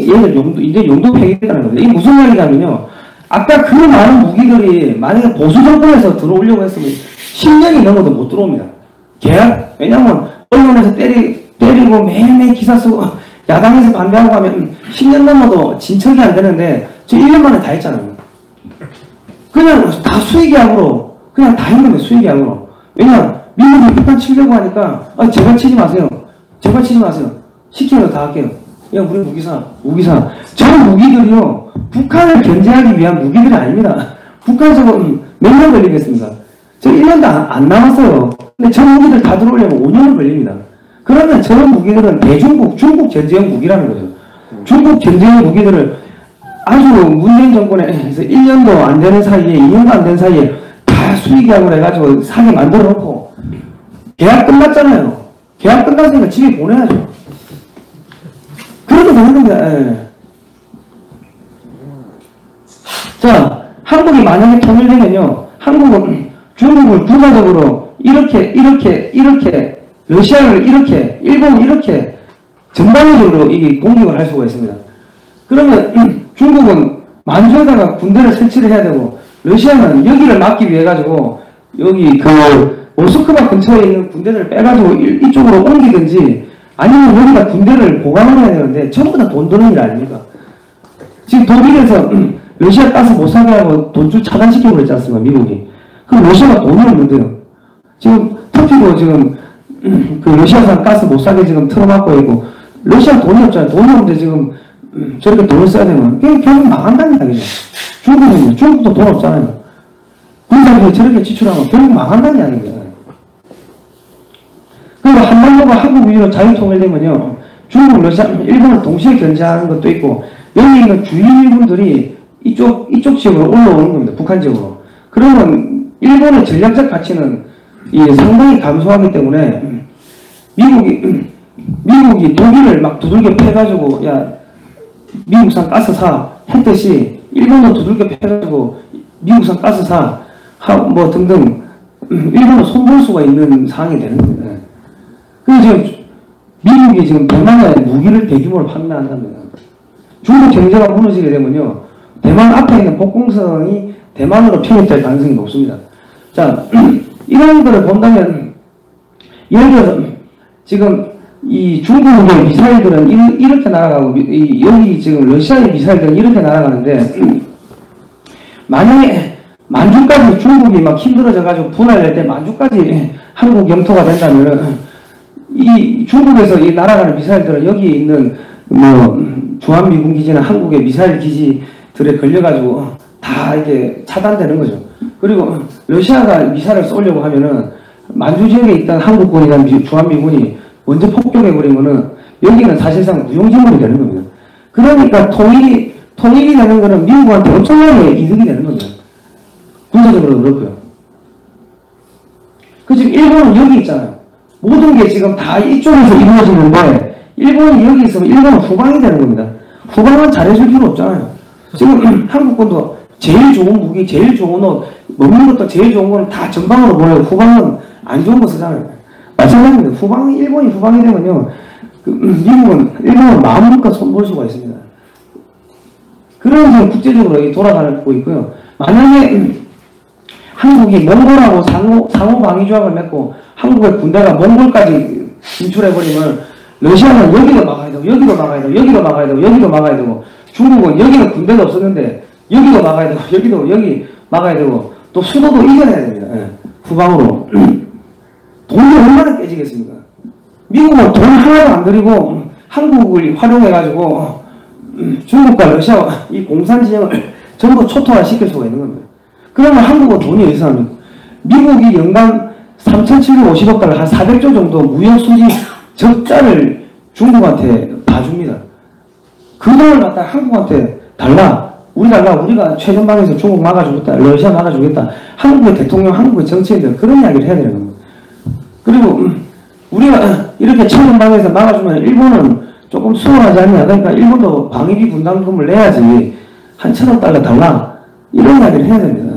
이제 용도 폐기했다는 겁니다. 이게 무슨 말이냐면요. 아까 그 많은 무기들이 만약에 보수 정권에서 들어오려고 했으면 10년이 넘어도 못 들어옵니다. 계약? 왜냐면 언론에서 때리고 매일매일 기사 쓰고 야당에서 반대하고 하면 10년 넘어도 진척이 안 되는데 저 1년 만에 다 했잖아요. 그냥 다 수의계약으로 그냥 다 했는 거예요. 수의계약으로. 왜냐 미국이 북한 치려고 하니까 제발 치지 마세요. 제발 치지 마세요. 시키면 다 할게요. 야 우리 무기사 저 무기들이요 북한을 견제하기 위한 무기들이 아닙니다. 북한 저거 몇 년 걸리겠습니까? 저 1년도 안 남았어요. 근데 저 무기들 다 들어오려면 5년을 걸립니다. 그러면 저런 무기들은 중국 견제용 무기라는 거죠. 중국 견제용 무기들을 아주 문재인 정권에서 1년도 안 되는 사이에 2년도 안 되는 사이에 다 수의계약을 해가지고 사게 만들어 놓고 계약 끝났잖아요. 계약 끝났으니까 집에 보내야죠. 그래도 되는 겁니다. 예. 자, 한국이 만약에 통일되면요, 한국은 중국을 군사적으로 이렇게, 러시아를 이렇게, 일본을 이렇게 전방위적으로 이게 공격을 할 수가 있습니다. 그러면 중국은 만주에다가 군대를 설치를 해야 되고, 러시아는 여기를 막기 위해 가지고, 여기 모스크바 근처에 있는 군대를 빼가지고 이쪽으로 옮기든지, 아니면 여기다 군대를 보강을 해야 되는데 전부 다 돈 드는 일 아닙니까? 지금 독일에서 러시아 가스 못 사게 하고 돈줄 차단시키고 그랬지 않습니까? 미국이. 그럼 러시아가 돈이 없는데요. 지금 터키도 지금 그 러시아산 가스 못 사게 지금 틀어막고 있고 러시아 돈이 없잖아요. 돈이 없는데 지금 저렇게 돈을 써야 되면 결국 망한다는 이야기죠. 중국도 돈 없잖아요. 군사비에 저렇게 지출하면 결국 망한다는 이야기입니다. 그리고 한반도가 한국 위로 자유통일되면요, 중국, 러시아, 일본을 동시에 견제하는 것도 있고, 여기 있는 주인분들이 이쪽 지역으로 올라오는 겁니다. 북한 지역으로. 그러면 일본의 전략적 가치는 상당히 감소하기 때문에 미국이 독일을 막 두들겨 패가지고, 야, 미국산 가스 사 했듯이 일본도 두들겨 패가지고 미국산 가스사, 뭐 등등, 일본은 손볼 수가 있는 상황이 되는 겁니다. 그래서 지금 미국이 지금 100만 원의 무기를 대규모로 판매한답니다. 중국 경제가 무너지게 되면요, 대만 앞에 있는 복공성이 대만으로 편입될 가능성이 높습니다. 자, 이런 거를 본다면, 예를 들어서, 지금 이 중국의 미사일들은 이렇게 날아가고, 여기 지금 러시아의 미사일들은 이렇게 날아가는데, 만약에 만주까지 중국이 막 힘들어져가지고 분할될 때 만주까지 한국 영토가 된다면, 이 중국에서 이 날아가는 미사일들은 여기에 있는 뭐 주한미군 기지나 한국의 미사일 기지들에 걸려가지고 다 이게 차단되는 거죠. 그리고 러시아가 미사일을 쏘려고 하면은 만주 지역에 있던 한국군이나 주한미군이 먼저 폭격해버리면은 여기는 사실상 무용지물이 되는 겁니다. 그러니까 통일이 되는 거는 미국한테 엄청나게 이득이 되는 겁니다. 군사적으로도 그렇고요. 그 지금 일본은 여기 있잖아요. 모든 게 지금 다 이쪽에서 이루어지는데 일본이 여기 있으면 일본은 후방이 되는 겁니다. 후방은 잘해줄 필요 없잖아요. 지금 한국군도 제일 좋은 무기, 제일 좋은 옷, 먹는 것도 제일 좋은 거는 다 전방으로 보내고 후방은 안 좋은 거 쓰잖아요. 마찬가지입니다. 일본이 후방이 되면요, 일본은 마음껏 손볼 수가 있습니다. 그런 지금 국제적으로 돌아가고 있고요. 만약에 한국이 몽골하고 상호 방위 조약을 맺고 한국의 군대가 몽골까지 진출해버리면 러시아는 여기도 막아야 되고 여기도 막아야 되고 여기도 막아야 되고 여기도 막아야 되고 중국은 여기는 군대가 없었는데 여기도 막아야 되고 여기도 여기 막아야 되고 또 수도도 이겨내야 됩니다. 예. 후방으로. 돈이 얼마나 깨지겠습니까? 미국은 돈 하나도 안 들이고 한국을 활용해가지고 중국과 러시아 이 공산 지형을 전부 초토화시킬 수가 있는 겁니다. 그러면 한국은 돈이 어디서 납니까? 미국이 연간 3,750억 달러, 한 400조 정도 무역 수지 적자를 중국한테 봐줍니다. 그 돈을 갖다 한국한테 달라. 우리가 최전방에서 중국 막아주겠다. 러시아 막아주겠다. 한국의 대통령, 한국의 정치인들 그런 이야기를 해야 되는 겁니다. 그리고 우리가 이렇게 최전방에서 막아주면 일본은 조금 수월하지 않냐. 그러니까 일본도 방위비 분담금을 내야지. 한 1,000억 달러 달라. 이런 이야기를 해야 됩니다.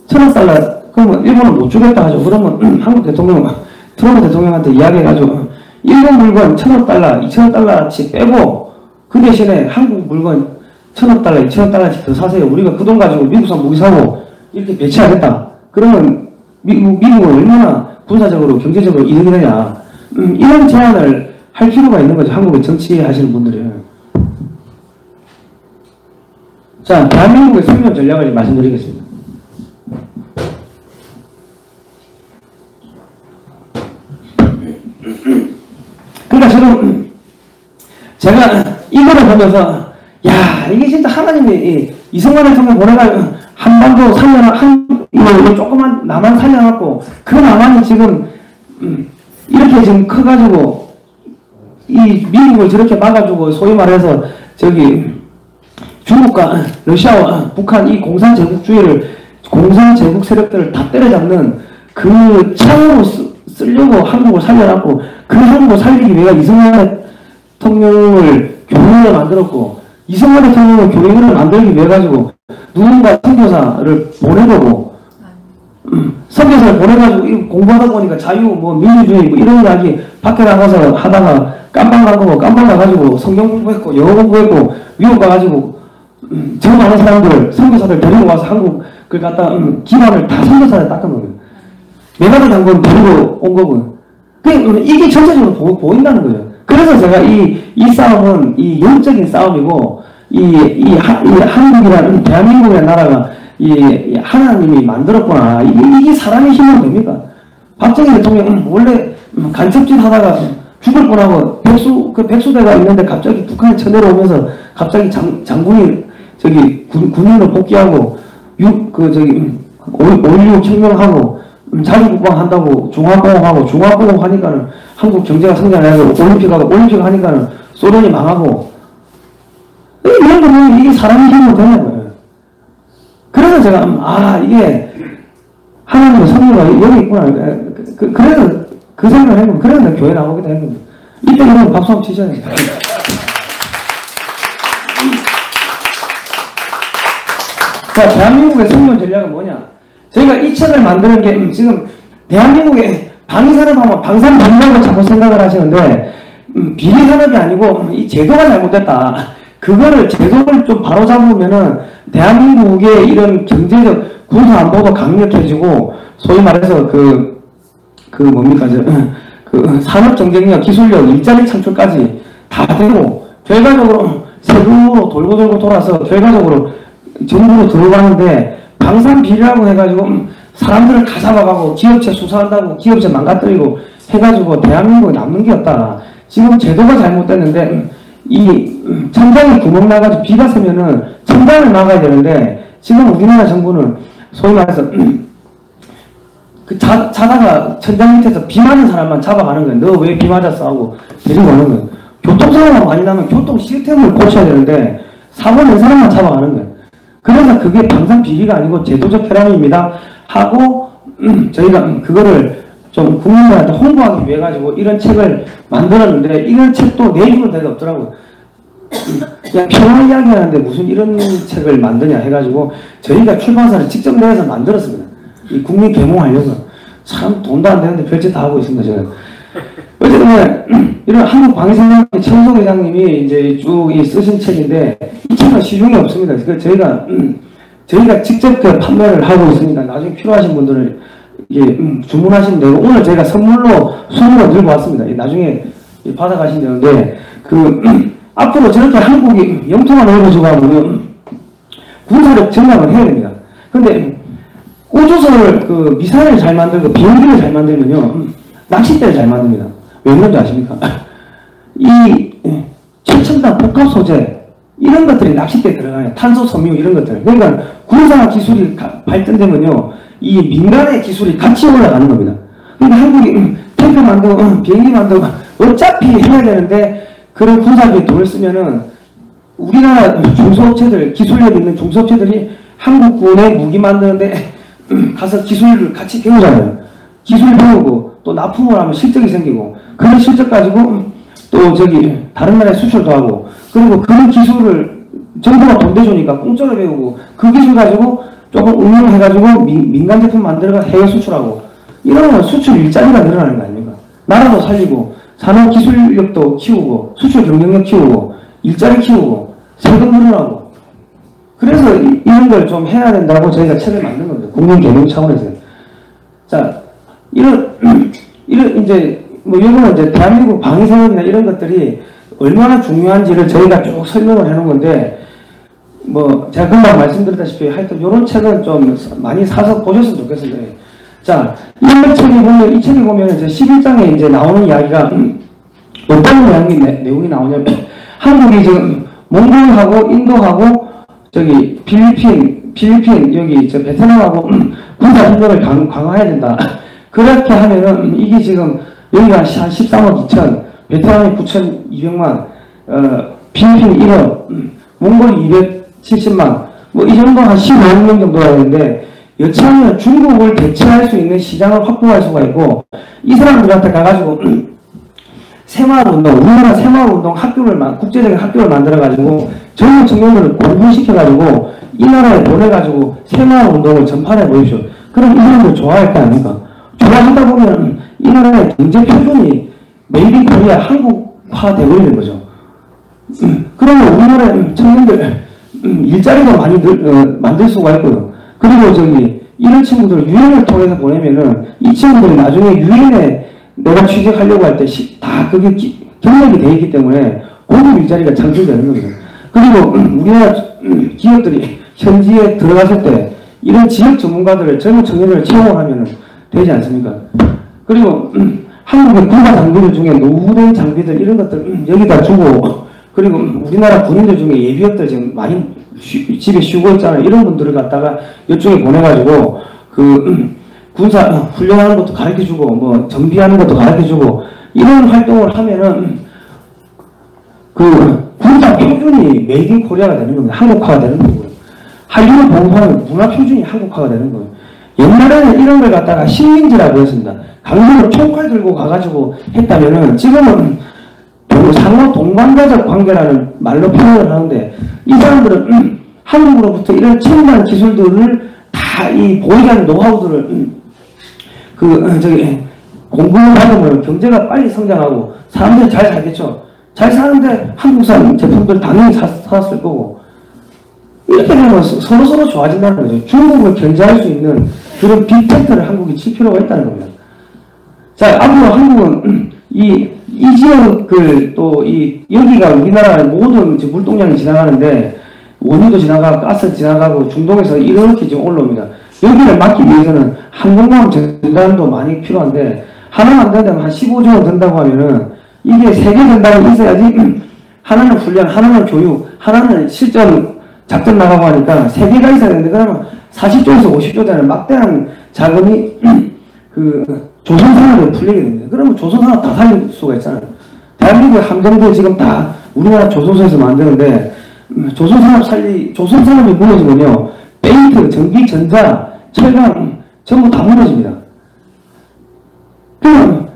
1,000억 달러, 그러면 일본은 못 주겠다 하죠. 그러면 한국 대통령, 트럼프 대통령한테 이야기해가지고, 일본 물건 1,000억 달러, 2,000억 달러치 빼고, 그 대신에 한국 물건 1,000억 달러, 2,000억 달러씩 더 사세요. 우리가 그 돈 가지고 미국산 무기 사고, 이렇게 배치하겠다. 그러면 미국은 얼마나 군사적으로, 경제적으로 이득이 되냐. 이런 제안을 할 필요가 있는 거죠. 한국의 정치하시는 분들이. 자, 대한민국의 생존 전략을 말씀드리겠습니다. 그러니까 저는 제가 이거를 보면서 야 이게 진짜 하나님이 이승만 대통령 보내가 한반도 이거 조그만 남한 살려갖고 그 남한이 지금 이렇게 지금 커가지고 이 미국을 저렇게 막아주고 소위 말해서 저기 중국과 러시아와 북한 이 공산제국주의를 공산제국 세력들을 다 때려잡는 그 창으로 쓰려고 한국을 살려놨고 그 한국을 살리기 위해 이승만 대통령을 교육을 만들었고 이승만 대통령을 교육을 만들기 위해 가지고 누군가 선교사를 보내보고 선교사를 보내가지고 공부하다 보니까 자유 뭐 민주주의 뭐 이런 이야기 밖에 나가서 하다가 깜빵 가가지고 성경 공부했고 영어 공부했고 미국 가가지고 저 많은 사람들 선교사들 데리고 와서 한국을 갖다 기반을 다 선교사에 닦은 거예요. 메가드 장군 데리고 온 거고. 이게 전체적으로 보인다는 거예요. 그래서 제가 이 싸움은 이 영적인 싸움이고, 한국이라는 대한민국이라는 나라가 하나님이 만들었구나. 이게 사람의 힘으로 됩니까? 박정희 대통령 원래 간첩짓 하다가 죽을 뻔하고 백수대가 있는데 갑자기 북한에 쳐내려오면서 갑자기 장군이 군인으로 복귀하고 5.16 혁명하고 자주국방 한다고 중화공업 하니까는 한국 경제가 성장하고 올림픽 하니까는 소련이 망하고 이런 거는 이게 사람의 힘으로 되는 거예요. 그래서 제가 이게 하나님의 섭리가 여기 있구나. 그래서 그 생각을 한 겁니다. 그래서 내가 교회 나오게 된 겁니다. 이때 이러면 박수 한번 치셔야 됩니다. 자, 대한민국의 생존 전략은 뭐냐? 저희가 이 책을 만드는 게 지금 대한민국의 방위산업하면 방산비리라고 자꾸 생각을 하시는데 비리산업이 아니고 이 제도가 잘못됐다. 그거를 제도를 좀 바로잡으면은 대한민국의 이런 경제적 군사안보가 강력해지고 소위 말해서 뭡니까 그 산업 경쟁력, 기술력, 일자리 창출까지 다 되고 결과적으로 세금으로 돌고 돌아서 결과적으로 정부로 들어가는데 방산비리라고 해가지고 사람들을 다 잡아가고 기업체 수사한다고 기업체 망가뜨리고 해가지고 대한민국에 남는 게 없다. 지금 제도가 잘못됐는데 이 천장에 구멍 나가지고 비가 새면은 천장을 막아야 되는데 지금 우리나라 정부는 소위 말해서 자다가 천장 밑에서 비 맞는 사람만 잡아가는 거야. 너 왜 비 맞았어? 하고 데리고 가는 거야. 교통사고가 많이 나면 교통 시스템을 고쳐야 되는데 사고 낸 사람만 잡아가는 거야. 그래서 그게 방산 비리가 아니고 제도적 혈안입니다 하고 저희가 그거를 좀 국민들한테 홍보하기 위해 가지고 이런 책을 만들었는데 이런 책도 내주는 데가 없더라고요. 그냥 평화 이야기하는데 무슨 이런 책을 만드냐 해가지고 저희가 출판사를 직접 내서 만들었습니다. 이 국민 계몽하려고. 참 돈도 안 되는데 별짓 다 하고 있습니다, 제가. 어쨌든 이런 한국 방위생명의 최은석 회장님이 이제 쭉 쓰신 책인데 이 책은 시중에 없습니다. 그래서 저희가 직접 판매를 하고 있으니까 나중에 필요하신 분들은 이게 주문하시면 되고 오늘 제가 선물로 손으로 들고 왔습니다. 나중에 받아가시면 되는데 앞으로 저렇게 한국이 영토가 넓어지고 하면 군사력 증강을 해야 됩니다. 근데 우주선을 미사일을 잘 만들고 비행기를 잘 만들면요 낚싯대를 잘 만듭니다. 왜 그런지 아십니까? 이 최첨단 복합 소재 이런 것들이 낚싯대에 들어가요. 탄소 섬유 이런 것들. 그러니까 군사 기술이 발전되면요 이 민간의 기술이 같이 올라가는 겁니다. 그러니까 한국이 탱크 만들고 비행기 만들고 어차피 해야 되는데 그런 군사비에 돈을 쓰면은 우리나라 중소업체들 기술력 있는 중소업체들이 한국군의 무기 만드는데 가서 기술을 같이 배우잖아요. 기술 배우고 또 납품을 하면 실적이 생기고 그 실적 가지고 또 다른 나라에 수출도 하고 그리고 그 기술을 정부가 돈 대주니까 공짜로 배우고 그 기술 가지고 조금 응용해가지고 민간 제품 만들어가 해외 수출하고 이러면 수출 일자리가 늘어나는 거 아닙니까? 나라도 살리고 산업 기술력도 키우고 수출 경쟁력 키우고 일자리 키우고 세금 늘어나고 그래서 이런 걸 좀 해야 된다고 저희가 책을 만든 겁니다. 국민 개명 차원에서. 자, 이런 이제 요거는 이제 대한민국 방위산업이나 이런 것들이 얼마나 중요한지를 저희가 쭉 설명을 해놓은 건데 제가 금방 말씀드렸다시피 하여튼 이런 책은 좀 많이 사서 보셨으면 좋겠습니다. 자, 이 책이 보면 이제 11장에 이제 나오는 이야기가 어떤 내용이 나오냐면 한국이 지금 몽골하고 인도하고 필리핀 여기 베트남하고 군사 협력을 강화해야 된다. 그렇게 하면은 이게 지금 여기가 한 13억 2천, 베트남이 9,200만, 필리핀 1억, 몽골 270만, 이 정도 한 15억 명 정도가 되는데 여차하면 중국을 대체할 수 있는 시장을 확보할 수가 있고 이 사람들한테 가가지고 새마을운동, 우리나라 새마을운동 국제적인 학교를 만들어가지고 젊은 청년들을 공부시켜가지고 이 나라에 보내가지고 새마을운동을 전파해 보십시오. 그럼 이 사람들 좋아할 거 아닙니까? 좋아하다 보면 이 나라의 경제 표준이 메이드 인 코리아 한국화 되어버리는 거죠. 그러면 우리나라 청년들 일자리도 많이 만들 수가 있고요. 그리고 이런 친구들 유엔을 통해서 보내면은 이 친구들이 나중에 유엔에 내가 취직하려고 할 때 다 그게 경력이 되어 있기 때문에 고급 일자리가 창출되는 겁니다. 그리고 우리나라 기업들이 현지에 들어갔을 때 이런 지역 전문가들을 젊은 청년을 채용하면 되지 않습니까? 그리고 한국의 군사 장비들 중에 노후된 장비들 이런 것들 여기다 주고 그리고 우리나라 군인들 중에 예비역들 지금 많이 집에 쉬고 있잖아요. 이런 분들을 갖다가 이쪽에 보내가지고 군사 훈련하는 것도 가르쳐주고 정비하는 것도 가르쳐주고 이런 활동을 하면은 군사 표준이 메이드 인 코리아가 되는 겁니다. 한국화가 되는 거고요. 한류를 봉사하는 문화 표준이 한국화가 되는 거예요. 옛날에는 이런 걸 갖다가 식민지라고 했습니다. 강제로 총칼 들고 가가지고 했다면은 지금은 상호 동반자적 관계라는 말로 표현을 하는데 이 사람들은 한국으로부터 이런 첨단 기술들을 다 이 보유하는 노하우들을 공급을 받으면 경제가 빨리 성장하고 사람들이 잘 살겠죠. 잘 사는데 한국산 제품들 당연히 샀을 거고 이렇게 되면 서로 좋아진다는 거죠. 중국을 견제할 수 있는 그런 빅텐트를 한국이 칠 필요가 있다는 겁니다. 자, 앞으로 한국은 이 지역을 여기가 우리나라 모든 물동량이 지나가는데 원유도 지나가고 가스 지나가고 중동에서 이렇게 지금 올라옵니다. 여기를 막기 위해서는 항공모함 전단도 많이 필요한데 하나 만드는데 한 15조 원 든다고 하면은 이게 3개 전단이 있어야지 하나는 훈련, 하나는 교육, 하나는 실전 작전 나가고 하니까 3개가 있어야 되는데 그러면 40조에서 50조 되는 막대한 자금이 조선산업에 풀리게 됩니다. 그러면 조선산업 다 살릴 수가 있잖아요. 대한민국 함정들 지금 다 우리나라 조선소에서 만드는데 조선산업이 무너지면요. 베이트, 전기, 전자, 철강 전부 다 무너집니다. 그럼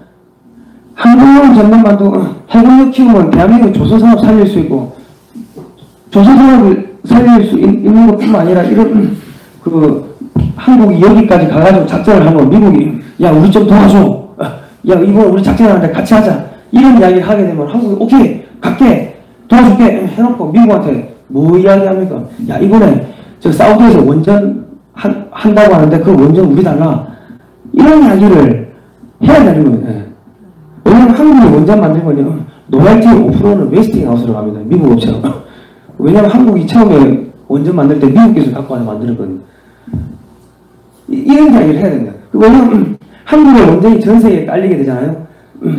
항공모함 전문만도 해군력 키우면 대한민국 조선산업 살릴 수 있고 조선산업을 살릴 수 있는 것뿐만 아니라 이런 한국이 여기까지 가가지고 작전을 하면 미국이 야 우리 좀 도와줘 야 이번 우리 작전하는데 같이 하자 이런 이야기를 하게 되면 한국이 오케이 갈게 도와줄게 해놓고 미국한테 뭐 이야기합니까? 야 이번에 저 사우디에서 원전 한다고 하는데 그 원전 우리 달라 이런 이야기를 해야 되는 거예요. 왜냐면 한국이 원전 만들면요 노말티 5%는 웨스팅하우스로 갑니다. 미국 업체로. 왜냐면 한국이 처음에 원전 만들 때 미국 기술 갖고 와서 만들었거든요. 이런 이야기를 해야 됩니다. 왜냐면 한국의 원전이 전 세계에 깔리게 되잖아요.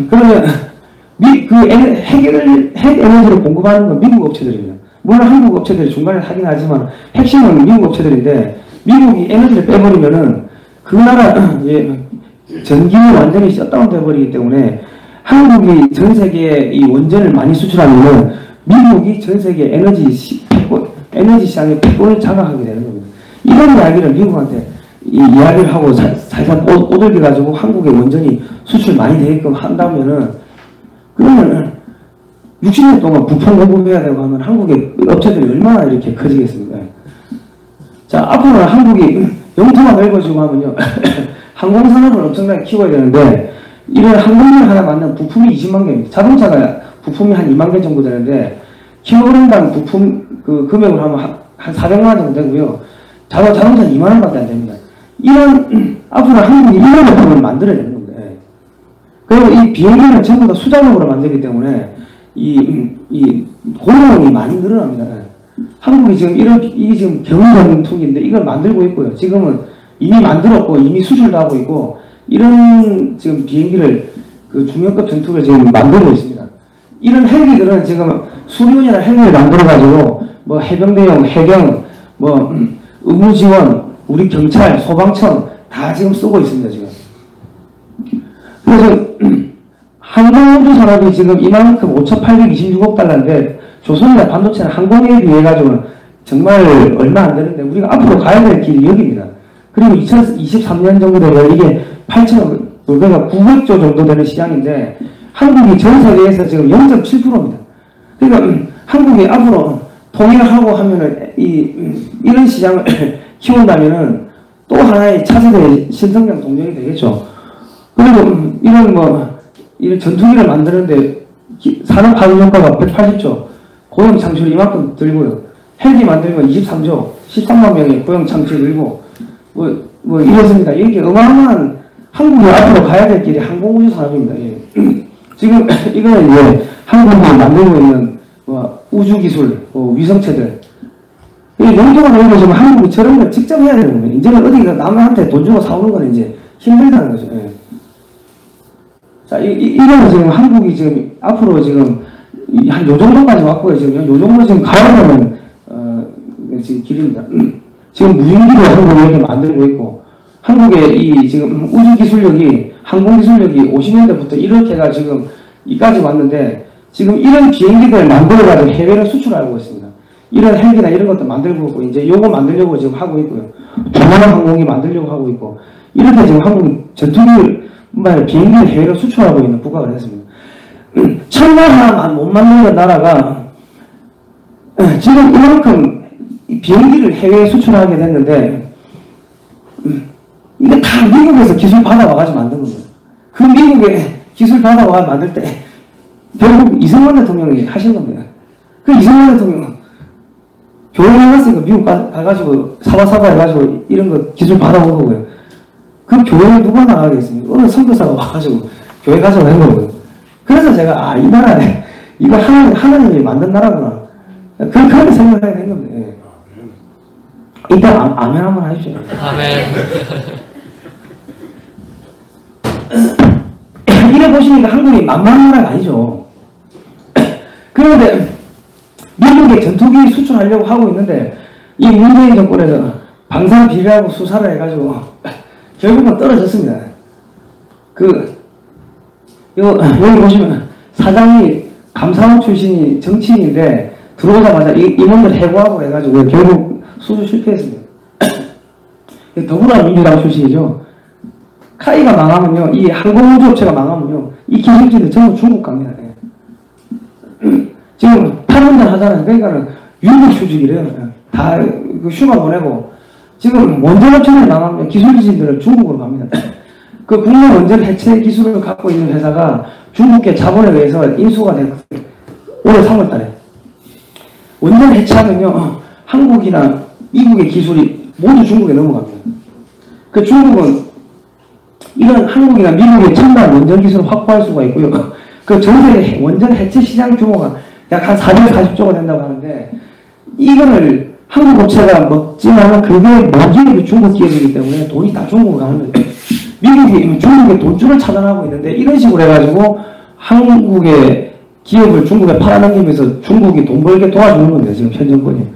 그러면 핵 에너지를 공급하는 건 미국 업체들입니다. 물론 한국 업체들이 중간에 하긴 하지만 핵심은 미국 업체들인데 미국이 에너지를 빼버리면은 그 나라 전기는 완전히 셧다운 돼버리기 때문에 한국이 전 세계에 이 원전을 많이 수출하면은 미국이 전 세계 에너지 시장의 패권을 장악하게 되는 겁니다. 이런 이야기를 미국한테 이야기를 하고 살살 꼬들겨가지고 한국의 원전이 수출 많이 되게끔 한다면은 그러면 60년 동안 부품 공급해야 되고 하면 한국의 업체들이 얼마나 이렇게 커지겠습니까? 자, 앞으로는 한국이 영토가 넓어지고 하면요. 항공산업을 엄청나게 키워야 되는데 이런 항공기 하나 만든 부품이 20만 개입니다. 자동차가 부품이 한 2만 개 정도 되는데 킬로그램당 부품 금액을 하면 한 400만 원 정도 되고요. 자동차는 2만 원밖에 안 됩니다. 앞으로 한국이 이런 제품을 만들어야 되는 겁니다. 그리고 이 비행기는 전부 다 수자력으로 만들기 때문에 고용이 많이 늘어납니다. 한국이 지금 이게 지금 경전투기인데 이걸 만들고 있고요. 지금은 이미 만들었고 이미 수출도 하고 있고 이런 지금 비행기를 중형급 전투기를 지금 만들고 있습니다. 이런 헬기들은 지금 수리온이나 헬기를 만들어가지고 뭐 해병대용, 해경, 뭐 의무지원, 우리 경찰, 소방청 다 지금 쓰고 있습니다. 지금. 그래서 항공우주 산업이 지금 이만큼 5,826억 달러인데 조선이나 반도체나 항공에 비해 가지고는 정말 얼마 안 되는데 우리가 앞으로 가야 될 길이 여기입니다. 그리고 2023년 정도 되면 이게 8천억, 그러니까 900조 정도 되는 시장인데 한국이 전 세계에서 지금 0.7%입니다. 그러니까 한국이 앞으로 통일하고 하면은 이런 시장을 키운다면은 또 하나의 차세대 신성장 동력이 되겠죠. 그리고 이런 전투기를 만드는데 산업 파급 효과가 180조, 고용 창출 이만큼 들고요. 헬기 만들면 23조, 13만 명의 고용 창출 들고 뭐 이렇습니다. 이렇게 어마어마한 한국이 앞으로 가야 될 길이 항공우주 산업입니다. 지금 이거는 이제 한국이 만들고 있는 우주기술, 위성체들. 용도가 넓어지면 한국이 저런 걸 직접 해야 되는 거예요. 이제는 어디가 남한테 돈 주고 사오는 건 이제 힘들다는 거죠. 자, 이거는 지금 한국이 지금 앞으로 지금 한 요 정도까지 왔고요. 지금 요 정도 지금 가야 되는, 지금 길입니다. 지금 무인기도 한국이 이렇게 만들고 있고, 한국의 지금 우주기술력이, 항공기술력이 50년대부터 이렇게가 지금 이까지 왔는데, 지금 이런 비행기들 만들어가지고 해외로 수출하고 있습니다. 이런 헬기나 이런 것도 만들고 있고, 이제 요거 만들려고 지금 하고 있고요. 조만한 항공기 만들려고 하고 있고, 이렇게 지금 한국이 전투기를, 비행기를 해외로 수출하고 있는 국가가 됐습니다. 천만 하나 못 만드는 나라가 지금 이만큼 이 비행기를 해외에 수출하게 됐는데, 이게 다 미국에서 기술 받아와가지고 만든 거예요. 그 미국에 기술 받아와 만들 때, 결국 이승만 대통령이 하신 겁니다. 그 이승만 대통령, 교회 나갔으니까 미국 가가지고 사바사바 해가지고 이런 거 기술 받아온 거고요. 그 교회에 누가 나가겠습니까? 어느 선교사가 와가지고 교회 가서 한 거고요. 그래서 제가, 이 나라에, 이거 하나님이 만든 나라구나. 그렇게 생각하게 된 겁니다. 예. 일단, 아멘 한번 하십시오. 아멘. 이래 보시니까 한국이 만만한 나라가 아니죠. 그런데, 미국에 전투기 수출하려고 하고 있는데, 이 문재인 정권에서 방산 비리하고 수사를 해가지고, 결국은 떨어졌습니다. 여기 보시면, 사장이 감사원 출신이 정치인인데, 들어오자마자 임원들 해고하고 해가지고, 결국 수주 실패했습니다. 더불어민주당 출신이죠. 카이가 망하면요, 이 항공우주업체가 망하면요, 이 기술진들 전부 중국 갑니다. 지금 탈원전 하잖아요. 그러니까는 유급 휴직이래요. 다 휴가 보내고, 지금 원전업체를 망하면 기술진들은 중국으로 갑니다. 그 국내 원전 해체 기술을 갖고 있는 회사가 중국계 자본에 의해서 인수가 됐어요. 올해 3월 달에. 원전 해체하면요, 한국이나 미국의 기술이 모두 중국에 넘어갑니다. 그 중국은 이런 한국이나 미국의 첨단 원전 기술을 확보할 수가 있고요. 그 전세계 원전 해체 시장 규모가 약 한 440조가 된다고 하는데, 이거를 한국 업체가 먹지만 그게 모기업이 중국 기업이기 때문에 돈이 다 중국으로 가는 거예요. 미국이 중국의 돈줄을 차단하고 있는데, 이런 식으로 해가지고 한국의 기업을 중국에 팔아넘기면서 중국이 돈 벌게 도와주는 겁니다. 지금 현 정권이.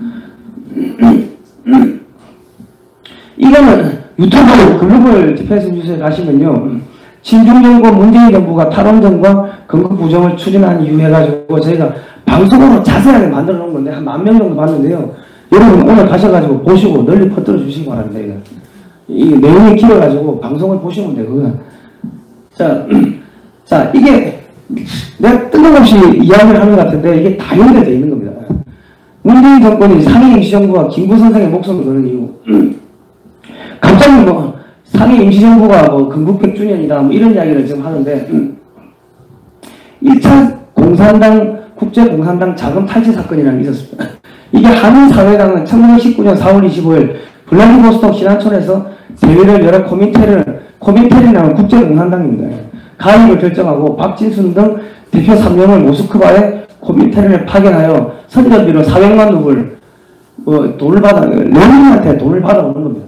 이거는 유튜브 글로벌 디펜스 뉴스에 가시면요, 친중정부 문재인 정부가 탈원전과 건국부정을 추진한 이유 해가지고 저희가 방송으로 자세하게 만들어 놓은 건데 한 10,000명 정도 봤는데요. 여러분 오늘 가셔가지고 보시고 널리 퍼뜨려 주시기 바랍니다. 이거. 이 내용이 길어가지고 방송을 보시면 돼요. 자, 이게 내가 뜬금없이 이야기를 하는 것 같은데 이게 다 연결되어 있는 겁니다. 문재인 정권이 상해 임시정부가 김구 선생의 목숨을 거는 이유. 갑자기 상해 임시정부가 건국 100주년이다 이런 이야기를 지금 하는데, 1차 국제공산당 자금 탈취 사건이라는 게 있었습니다. 이게 한인사회당은 1919년 4월 25일 블라디보스톡 신안촌에서 대회를 열어 코민테른이라는 국제공산당입니다. 가입을 결정하고 박진순 등 대표 3명을 모스크바에 코민테른을 파견하여 선전비로 400만 루블 돈을 레닌한테 돈을 받아오는 겁니다.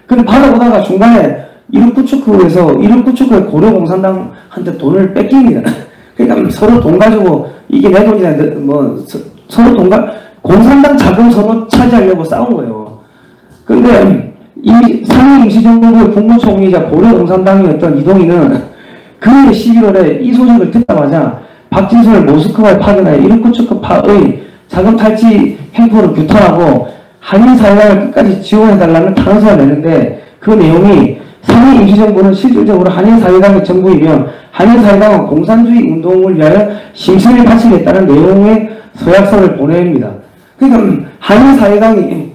근데 받아오다가 중간에 이름쿠츠크의 고려공산당한테 돈을 뺏깁니다. 그러니까 서로 돈 가지고 이게 내 돈이다 서로 공산당 자금 서로 차지하려고 싸운 거예요. 근데 상해 임시정부의 국무총리이자 고려공산당이었던 이동희는 그해 11월에 이 소식을 듣자마자 박진순을 모스크바에 파견하여 이르쿠츠크파의 자금 탈취 행포를 규탄하고 한인사회당을 끝까지 지원해달라는 탄원서를 내는데, 그 내용이 상해 임시정부는 실질적으로 한인사회당의 정부이며 한인사회당은 공산주의 운동을 위하여 심신을 바치겠다는 내용의 서약서를 보냅니다. 그러니까 한인사회당이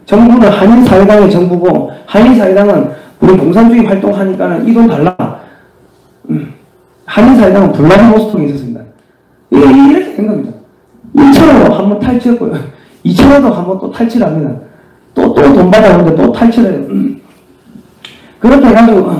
정부는 한인사회당의 정부고, 한인사회당은 우리 공산주의 활동하니까는 이 돈 달라. 한인사회당은 블라디보스톡에 있었습니다. 이렇게 된 겁니다. 1차로 한번 탈취했고요. 2차로도 한번 또 탈취를 합니다. 또 돈 받아오는데 또 탈취를 해요. 그렇게 해가지고,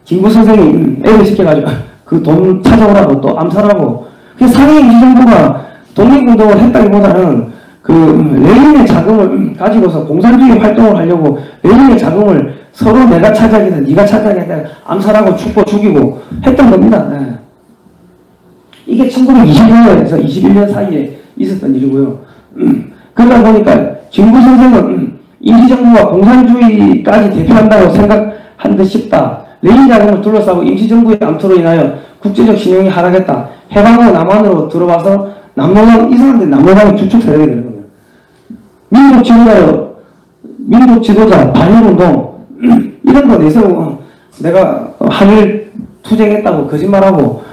김구 선생이 애를 시켜가지고, 그 돈 찾아오라고 또 암살하고, 상해 임시정부가 독립운동을 했다기보다는, 레닌의 자금을 가지고서 공산주의 활동을 하려고, 레닌의 자금을 서로 내가 차지하겠다, 네가 차지하겠다, 암살하고 죽이고 했던 겁니다. 네. 이게 1920년에서 21년 사이에 있었던 일이고요. 그러다 보니까 김구 선생은 임시정부가 공산주의까지 대표한다고 생각한 듯 싶다. 레닌 자금을 둘러싸고 임시정부의 암투로 인하여 국제적 신용이 하락했다. 해방 후 남한으로 들어와서 이 사람들이 남로당의 주축 세력이 되는 겁니다. 민족 지도자, 반일운동, 이런 거 내세우고, 내가 한일 투쟁했다고 거짓말하고,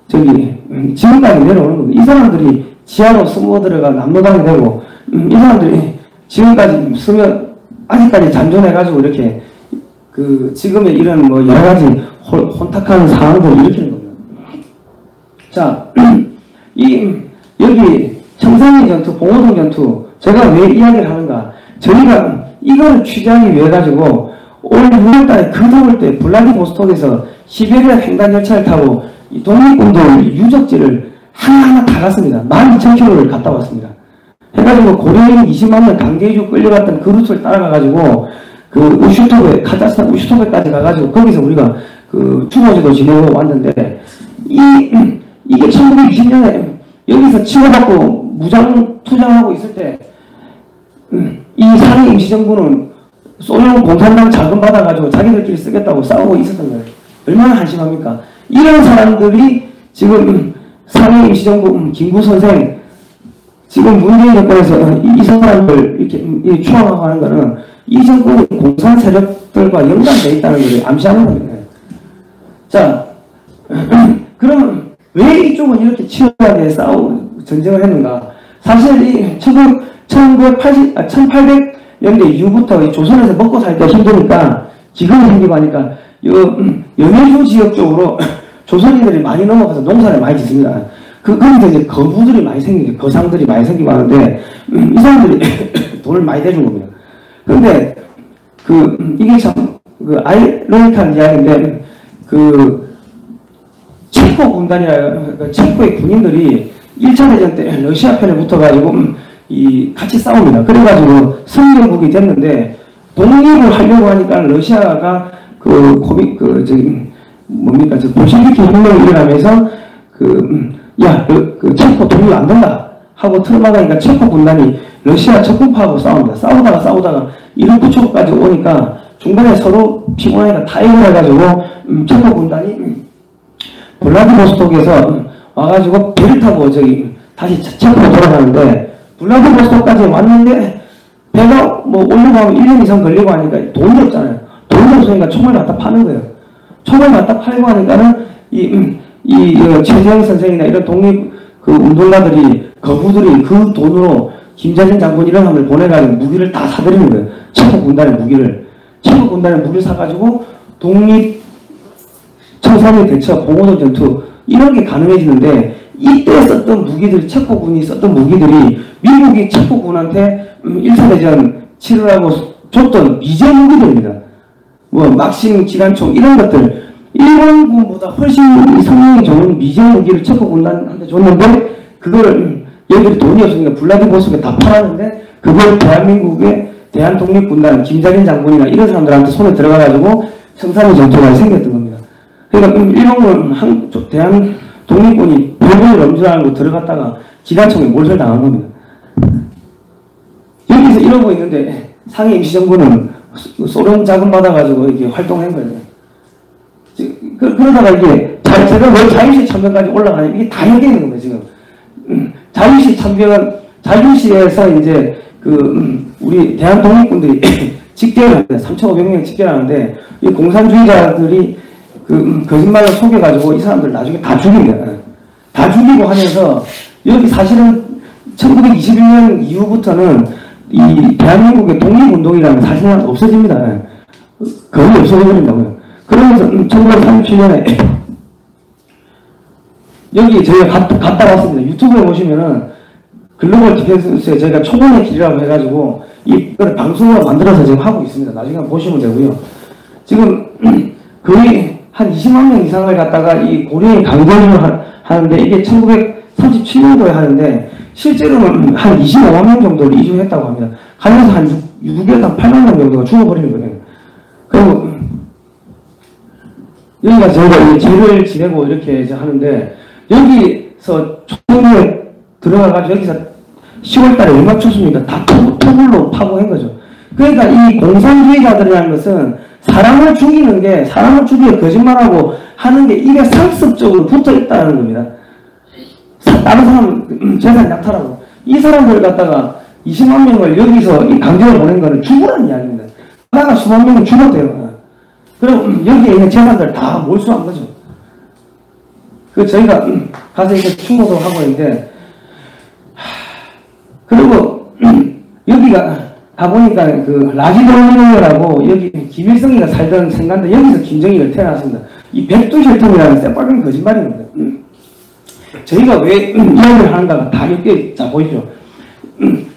지금까지 내려오는 겁니다. 이 사람들이 지하로 숨어 들어가 남로당이 되고, 이 사람들이 지금까지 아직까지 잔존해가지고 이렇게 지금의 이런 뭐 여러 가지 혼탁한 상황들을 일으키는 겁니다. 자, 여기 청산리 전투, 봉오동 전투, 제가 왜 이야기를 하는가? 저희가 이걸 취재하기 위해 가지고 올 6월달에 그 더울 때 블라디보스톡에서 시베리아 횡단 열차를 타고 이 독립운동 유적지를 하나하나 다 갔습니다. 12,000km를 갔다 왔습니다. 해가지고 고려인 20만 명 강제이주 끌려갔던 그 루트를 따라가가지고 우슈토베, 카자흐스탄 우슈토베까지 가가지고 거기서 우리가 추모제도 지내고 왔는데 이게 1920년에 여기서 치고받고 무장 투쟁하고 있을 때 이 상해 임시정부는 소련 공산당 자금 받아가지고 자기들끼리 쓰겠다고 싸우고 있었던 거예요. 얼마나 한심합니까? 이런 사람들이 지금 상해 임시정부 김구 선생 지금 문재인 정권에서 이 사람들 이렇게 추앙하고 하는 거는 이 정권이 공산 세력들과 연관되어 있다는 걸 암시하는 겁니다. 자, 그러면 왜 이쪽은 이렇게 치열하게 전쟁을 했는가? 사실 이 1800년대 이후부터 이 조선에서 먹고 살 때 힘드니까 기근이 생기고 하니까 연해주 지역 쪽으로 조선인들이 많이 넘어가서 농사를 많이 짓습니다. 거기서 이제 거부들이 많이 생기고 거상들이 많이 생기고 하는데 이 사람들이 돈을 많이 대준 겁니다. 그런데 이게 참 아이러니한 이야기인데 체코 군단이라 체코의 군인들이 1차 대전 때 러시아 편에 붙어가지고 같이 싸웁니다. 그래가지고 성경국이 됐는데 독립을 하려고 하니까 러시아가 볼셰비키 혁명이 일어나면서 체코 독립 안 된다 하고 틀어막으니까 체코 군단이 러시아 적군파하고 싸웁니다. 싸우다가 이런 부초까지 오니까 중간에 서로 피곤하니까 타협을 해가지고 체코 군단이 블라디보스톡에서 와가지고 배를 타고 다시 체코로 돌아가는데 블라디보스톡까지 왔는데 배가 올라가면 1년 이상 걸리고 하니까 돈이 없잖아요. 돈이 없으니까 총을 갖다 파는 거예요. 총을 갖다 팔고 하니까는 최재형 선생이나 이런 독립 운동가들이 거부들이 그 돈으로 김자진 장군 이런 사람을 보내가지고 무기를 다 사들이는 거예요. 체코 군단의 무기를 사가지고 독립 청산리 대처, 봉오동 전투 이런 게 가능해지는데 이때 썼던 무기들, 체코군이 썼던 무기들이 미국이 체코군한테 1차 대전 치르라고 줬던 미제 무기들입니다. 막심, 기관총 이런 것들 일본군보다 훨씬 성능이 좋은 미제 무기를 체코군한테 줬는데 그걸 얘들이 돈이 없으니까 블라디보스톡에 다 팔았는데 그걸 대한민국의 대한독립군단 김자진 장군이나 이런 사람들한테 손에 들어가가지고 청산리 전투가 생겼던 겁니다. 그러니까 일본군 대한 독립군이 별별 엄지라고 들어갔다가 기관총에 몰살당한 겁니다. 여기서 이러고 있는데 상해 임시정부는 소련 자금 받아가지고 이렇게 활동한 거예요. 그러다가 이게 제가 왜 자유시 참변까지 올라가냐 이게 다 해결되는 겁니다. 지금 자유시 참변 자유시에서 이제 우리 대한 독립군들이 집결을 합니다. 3,500명 집결을 하는데 이 공산주의자들이 거짓말을 속여가지고 이 사람들 나중에 다 죽입니다. 다 죽이고 하면서 여기 사실은 1921년 이후부터는 이 대한민국의 독립운동이라는 사실은 없어집니다. 거의 없어져버린다고요. 그러면서 1937년에 여기 저희가 갔다 왔습니다. 유튜브에 보시면은 글로벌 디펜스에 저희가 초반의 길이라고 해가지고 이걸 방송으로 만들어서 지금 하고 있습니다. 나중에 한번 보시면 되고요. 지금 거의 한 20만 명 이상을 갖다가 이 고려인 강제징용을 하는데 이게 1937년도에 하는데 실제로는 한 25만 명 정도를 이주했다고 합니다. 가면서 한 6에서 8만 명 정도가 죽어버리는 거예요. 그리고 여기가 저희가 죄를 지내고 이렇게 하는데 여기서 총에 들어가가지고 여기서 10월달에 얼마 쳤습니까? 다 토굴로 파고한 거죠. 그러니까 이 공산주의자들이라는 것은 사람을 죽이는 사람을 죽이고 거짓말하고 하는 게 입에 상습적으로 붙어 있다는 겁니다. 다른 사람 재산 약탈하고 이 사람들을 갖다가 20만 명을 여기서 이 강제로 보낸 거는 죽으라는 이야기입니다. 하다가 수만 명은 죽어도 돼요. 그리고 여기에 있는 재산들 다 몰수한 거죠. 그 저희가 가서 이렇게 충고도 하고 있는데, 그리고 여기가 가보니까 그 라지도니라고 여기 김일성이가 살던 생간데 여기서 김정일을 태어났습니다. 이 백두혈통이라는 새빨간 거짓말입니다. 저희가 왜 이야기를 하는가 다 이렇게 자 보이죠.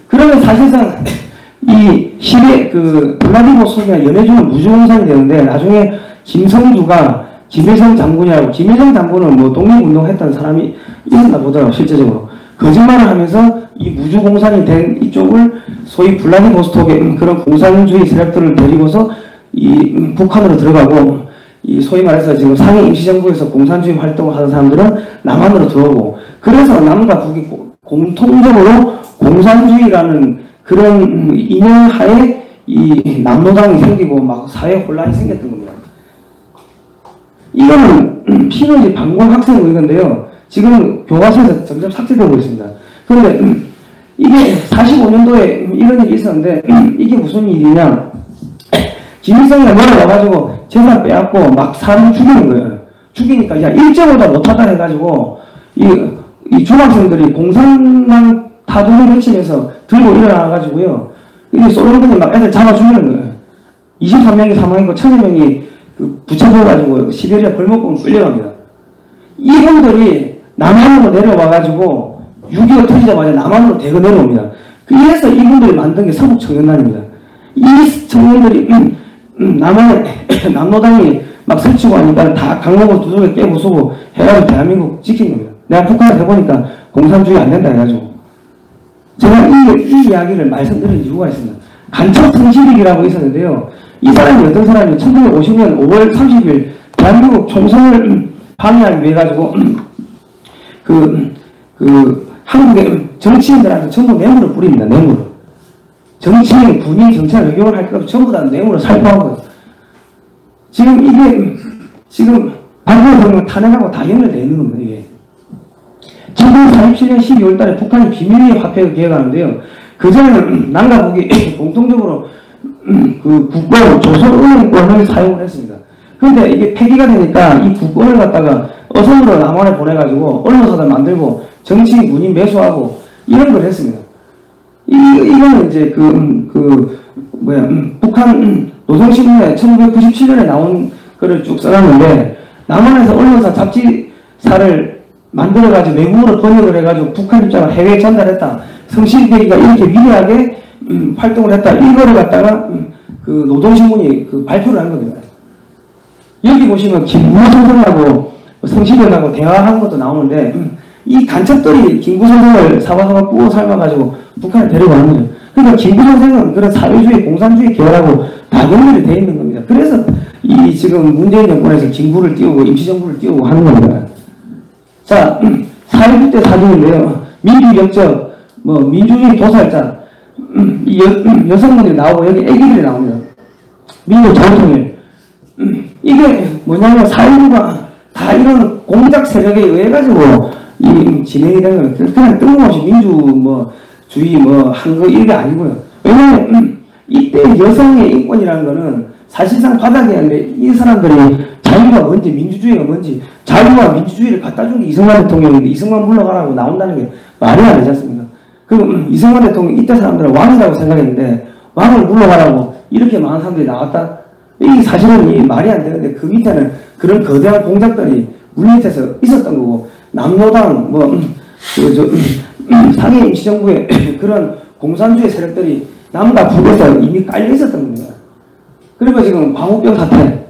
그러면 사실상 이 시대 그 블라디보스토크가 연해주는 무주공산이 되는데 나중에 김성주가 김일성 장군이라고, 김일성 장군은 뭐 독립운동했던 사람이 있었나 보더라고 실제적으로. 거짓말을 하면서 이 무주공산이 된 이쪽을 소위 블라디보스톡의 그런 공산주의 세력들을 데리고서 이 북한으로 들어가고, 이 소위 말해서 지금 상해 임시정부에서 공산주의 활동을 하는 사람들은 남한으로 들어오고, 그래서 남과 북이 공통적으로 공산주의라는 그런 인연하에 이 남노당이 생기고 막 사회 혼란이 생겼던 겁니다. 이거는 피노지 반공 학생 의견인데요. 지금 교과서에서 점점 삭제되고 있습니다. 그런데 이게 45년도에 이런 일이 있었는데 이게 무슨 일이냐. 김일성이가 내려와가지고 재산 빼앗고 막 사람 죽이는 거예요. 죽이니까 야 일제보다 못하다 해가지고 이 중학생들이 공산당 타도를 외치면서 들고 일어나가지고요. 이게 소련군이 막 애들 잡아 죽이는 거예요. 23명이 사망했고 1000명이 그 붙여져가지고 시베리아 벌목공으로 끌려갑니다. 이분들이 남한으로 내려와가지고 6.25 터지자마자 남한으로 대거 내려옵니다. 그래서 이분들이 만든 게 서북청년단입니다. 이 청년들이 남노당이 막 설치고 하니까 다 강목을 두들겨 깨부수고 해가지고 대한민국 지킨 겁니다. 내가 북한을 해보니까 공산주의 안 된다 해가지고. 제가 이 이야기를 말씀드린 이유가 있습니다. 간첩성실익이라고 있었는데요. 이 사람이 어떤 사람이 1950년 5월 30일 대한민국 총선을 방해하기 위해 가지고 한국의 정치인들한테 전부 뇌물을 뿌립니다. 뇌물을. 정치인, 군인, 정치인, 외교를 할 것 전부 다 뇌물을 살포한 거예요. 지금 이게 지금 박근혜 대통령 탄핵하고 다 연결되어 있는 겁니다. 이게. 1947년 12월 달에 북한이 비밀리에 화폐를 개혁하는데요. 그전에는 남과 북이 공통적으로 그 국권, 조선은행권을 사용을 했습니다. 그런데 이게 폐기가 되니까 이 국권을 갖다가 어선으로 남한에 보내가지고 언론사들 만들고 정치인, 군인 매수하고 이런 걸 했습니다. 이거는 이제 북한 노동신문에 1997년에 나온 거를 쭉 써놨는데 남한에서 언론사 잡지사를 만들어가지고 외국어로 번역을 해가지고 북한 입장을 해외에 전달했다. 성실대기가 이렇게 위대하게 활동을 했다. 이거를 갖다가 그 노동신문이 그 발표를 한 겁니다. 여기 보시면 김구선생하고 성실현하고 대화한 것도 나오는데 이 간첩들이 김구선생을 사바사바 구워 삶아가지고 북한에 데려가는 거죠. 그러니까 김구선생은 그런 사회주의, 공산주의 계열하고 다 연결이 되어 있는 겁니다. 그래서 이 지금 문재인 정권에서 김구를 띄우고 임시정부를 띄우고 하는 겁니다. 자, 4.19 때 사진인데요. 민주역적, 민주주의 도살자, 이 여성분들이 나오고 여기 애기들이 나옵니다. 민족 자유통일. 이게 뭐냐면 4.19가 다 이런 공작 세력에 의해 가지고 이 진행이 되는 거예요. 그냥 뜬금없이 주의 한 거 이게 아니고요. 왜냐면 이때 여성의 인권이라는 거는 사실상 바닥에 있는데 이 사람들이 자유가 뭔지 민주주의가 뭔지 자유와 민주주의를 갖다 준 게 이승만 대통령인데 이승만 물러가라고 나온다는 게 말이 안 되지 않습니까? 그리고 이승만 대통령 이때 사람들은 왕이라고 생각했는데 왕을 물러가라고 이렇게 많은 사람들이 나왔다? 이 사실은 이 말이 안 되는데 그 밑에는 그런 거대한 공작들이 물밑에서 있었던 거고 남노당 상해 임시정부의 그런 공산주의 세력들이 남과 북에서 이미 깔려 있었던 겁니다. 그리고 지금 광우병 사태,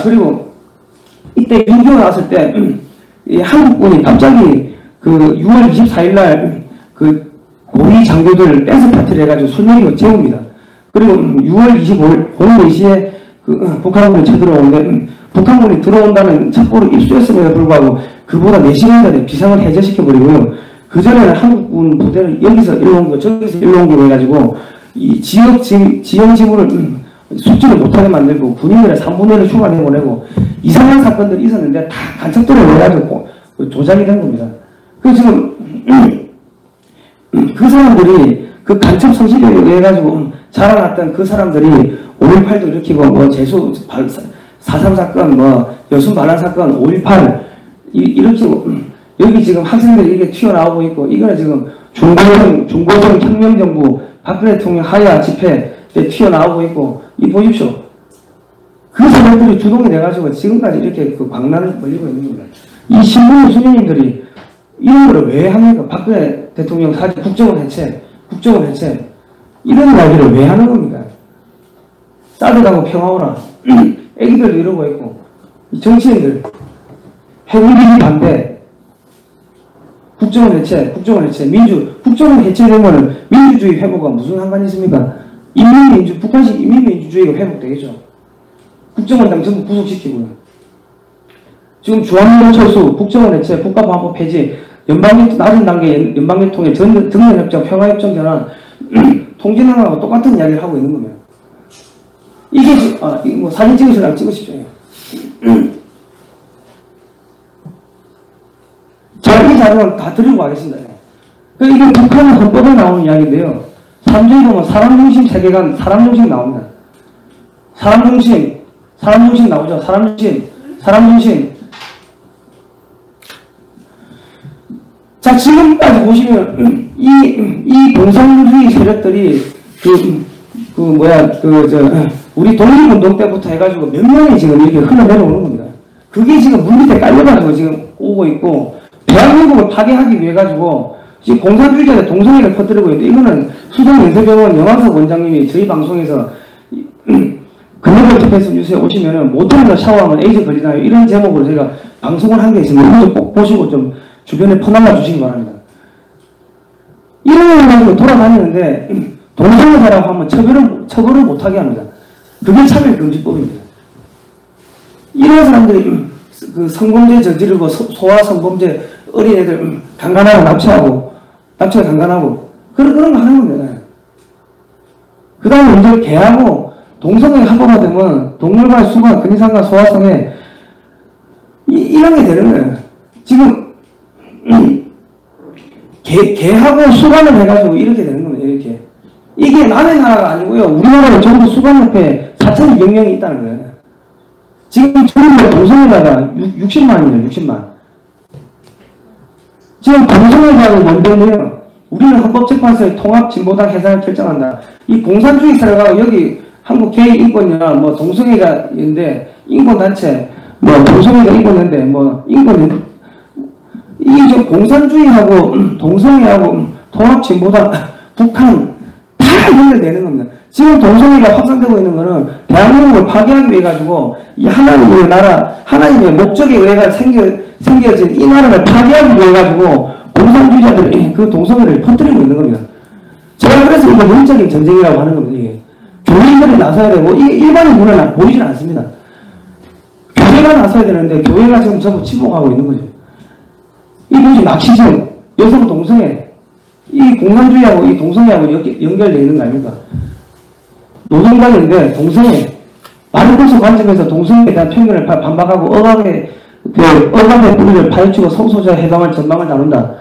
그리고 이때 6.25 나왔을 때 한국군이 갑자기 그 6월 24일 날 그 고위 장교들 댄스 파티를 해가지고 술 먹이고 재웁니다. 그리고 6월 25일 오후 4시에 그 북한군이 쳐들어오는데 북한군이 들어온다는 첩보를 입수했음에도 불구하고 그보다 4시간 전에 비상을 해제시켜버리고요. 그전에는 한국군 부대를 여기서 일로 옮기고 저기서 일로 옮기고 해가지고 이 지형 지구를 숙지를 못하게 만들고 군인들의 3분의 1을 휴관해보내고 이상한 사건들이 있었는데 다 간첩들을 해가지고 조작이 된 겁니다. 그 지금 그 사람들이 그 간첩 성실에 의해가지고 자라났던 그 사람들이 5.18도 일으키고 제수 4.3 사건 여순 반란 사건 5.18 이렇게, 여기 지금 학생들이 이렇게 튀어나오고 있고, 이거는 지금 중고등 혁명정부 박근혜 대통령 하야 집회 때 튀어나오고 있고, 이 보십시오. 그 사람들이 주동이 돼가지고 지금까지 이렇게 그 광란을 벌리고 있는 겁니다. 이 신부 수녀님들이 이런 거를 왜 합니까? 박근혜 대통령 사실 국정원 해체, 이런 이야기를 왜 하는 겁니까? 따뜻하고 평화오라. 애기들도 이러고 있고, 이 정치인들, 해군비리 반대, 국정원 해체, 국정원 해체되면 민주주의 회복과 무슨 상관이 있습니까? 북한식 인민민주주의가 회복되겠죠. 국정원장 전부 구속시키고요. 지금 주한미군철수, 국정원 해체, 국가보안법 폐지, 낮은 단계 연방계통의 정면협정, 평화협정 전환, 통진항하고 똑같은 이야기를 하고 있는 겁니다. 이게, 이거 뭐 사진 찍으시려면 찍으십시오. 자, 이 자료는 다 드리고 가겠습니다. 이게 북한의 헌법에 나오는 이야기인데요. 3조에 보면 사람중심 세계관, 사람중심 나옵니다. 사람중심 나오죠. 사람중심. 자, 지금까지 보시면, 이 공산주의 세력들이, 우리 독립운동 때부터 해가지고 몇 명이 지금 이렇게 흘러내려오는 겁니다. 그게 지금 물 밑에 깔려가지고 지금 오고 있고, 대한민국을 파괴하기 위해 가지고, 지금 공산주의자의 동성애를 퍼뜨리고 있는데, 이거는 수동연세병원 영화석 원장님이 저희 방송에서, 글로벌 디펜스 뉴스에 오시면은, 모텔에서 샤워하면 에이즈 걸리나요? 이런 제목으로 제가 방송을 한 게 있습니다. 이거 좀 꼭 보시고 좀 주변에 퍼날라 주시기 바랍니다. 이런 걸 가지고 돌아다니는데, 동성애자라고 하면 처벌을 못하게 합니다. 그게 차별금지법입니다. 이런 사람들이 그 성범죄 저지르고 소아 성범죄 어린애들 강간하고 납치가 강간하고 그런 거 하는 겁니다. 그 다음에 이제 개하고 동성애 합법화 되면 동물과 수가 근위상과 소아성애 이런 게 되는 거예요. 지금 개하고 수간을 해가지고 이렇게 되는 겁니다. 이렇게. 이게 남의 나라가 아니고요. 우리나라에 전부 수간협회 4,200명이 있다는 거예요. 지금 전부 동성애자가 60만이에요. 60만. 지금 동성애자가 뭔데요? 우리는 헌법재판소의 통합진보당 해산을 결정한다. 이 공산주의 세력하고 여기 한국 게이 인권이나 뭐 동성애자인데 인권단체 뭐 동성애자 인권인데 뭐 인권 이 공산주의하고 동성애하고 통합진보당 북한 다 연결되는 겁니다. 지금 동성애가 확산되고 있는 거는 대한민국을 파괴하기 위해 가지고 이 하나님의 나라, 하나님의 목적에 의해 생겨진 이 나라를 파괴하기 위해 가지고 공산주의자들이 그 동성애를 퍼뜨리고 있는 겁니다. 제가 그래서 이거 영적인 전쟁이라고 하는 겁니다. 이게. 교인들이 나서야 되고 이게 일반인 눈에는 보이질 않습니다. 교회가 나서야 되는데 교회가 지금 전부 침묵하고 있는 거죠. 이 뭐지 낚시성, 여성 동성애 이 공산주의하고 이 동성애하고 연결되어 있는 거 아닙니까? 노동관인데 동성애 마르크스 관점에서 동성애에 대한 편견을 반박하고 억압의 뿌리를 파헤치고 성소수자 해방을 전망을 다룬다.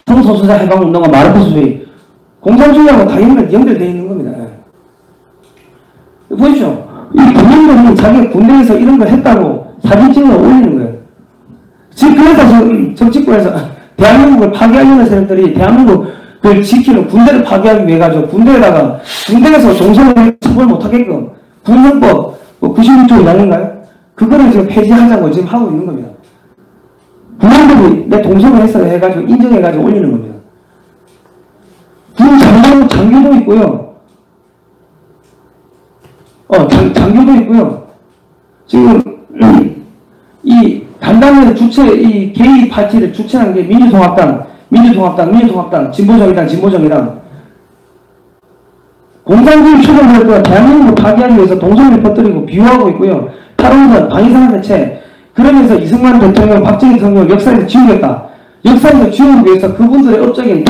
성소수자 해방 운동과 마르크스주의 공산주의하고 다 연결되어 있는 겁니다. 보십시오. 이 군인들이 자기 군대에서 이런 걸 했다고 사진 찍어 올리는 거예요. 지금 그래서 지금 정치권에서 대한민국을 파괴하려는 세력들이 대한민국을 지키는 군대를 파괴하기 위해 가지고 군대에서 동성애를 처벌 못하게끔 군형법 96조가 나는가요? 그거를 지금 폐지하자고 지금 하고 있는 겁니다. 군인들이 내 동성애 했어 해가지고 인정해가지고 올리는 겁니다. 군 장교도 있고요. 장교도 있고요. 지금 이 간담회 이 게이 파티를 주최한 게 민주통합당, 진보정의당. 공산주의 추종자들과 대한민국을 파괴하기 위해서 동성애를 퍼뜨리고 비호하고 있고요. 탈원전, 방위산업 대체, 그러면서 이승만 대통령, 박정희 대통령 역사에서 지우겠다. 역사에서 지우기 위해서 그분들의 업적인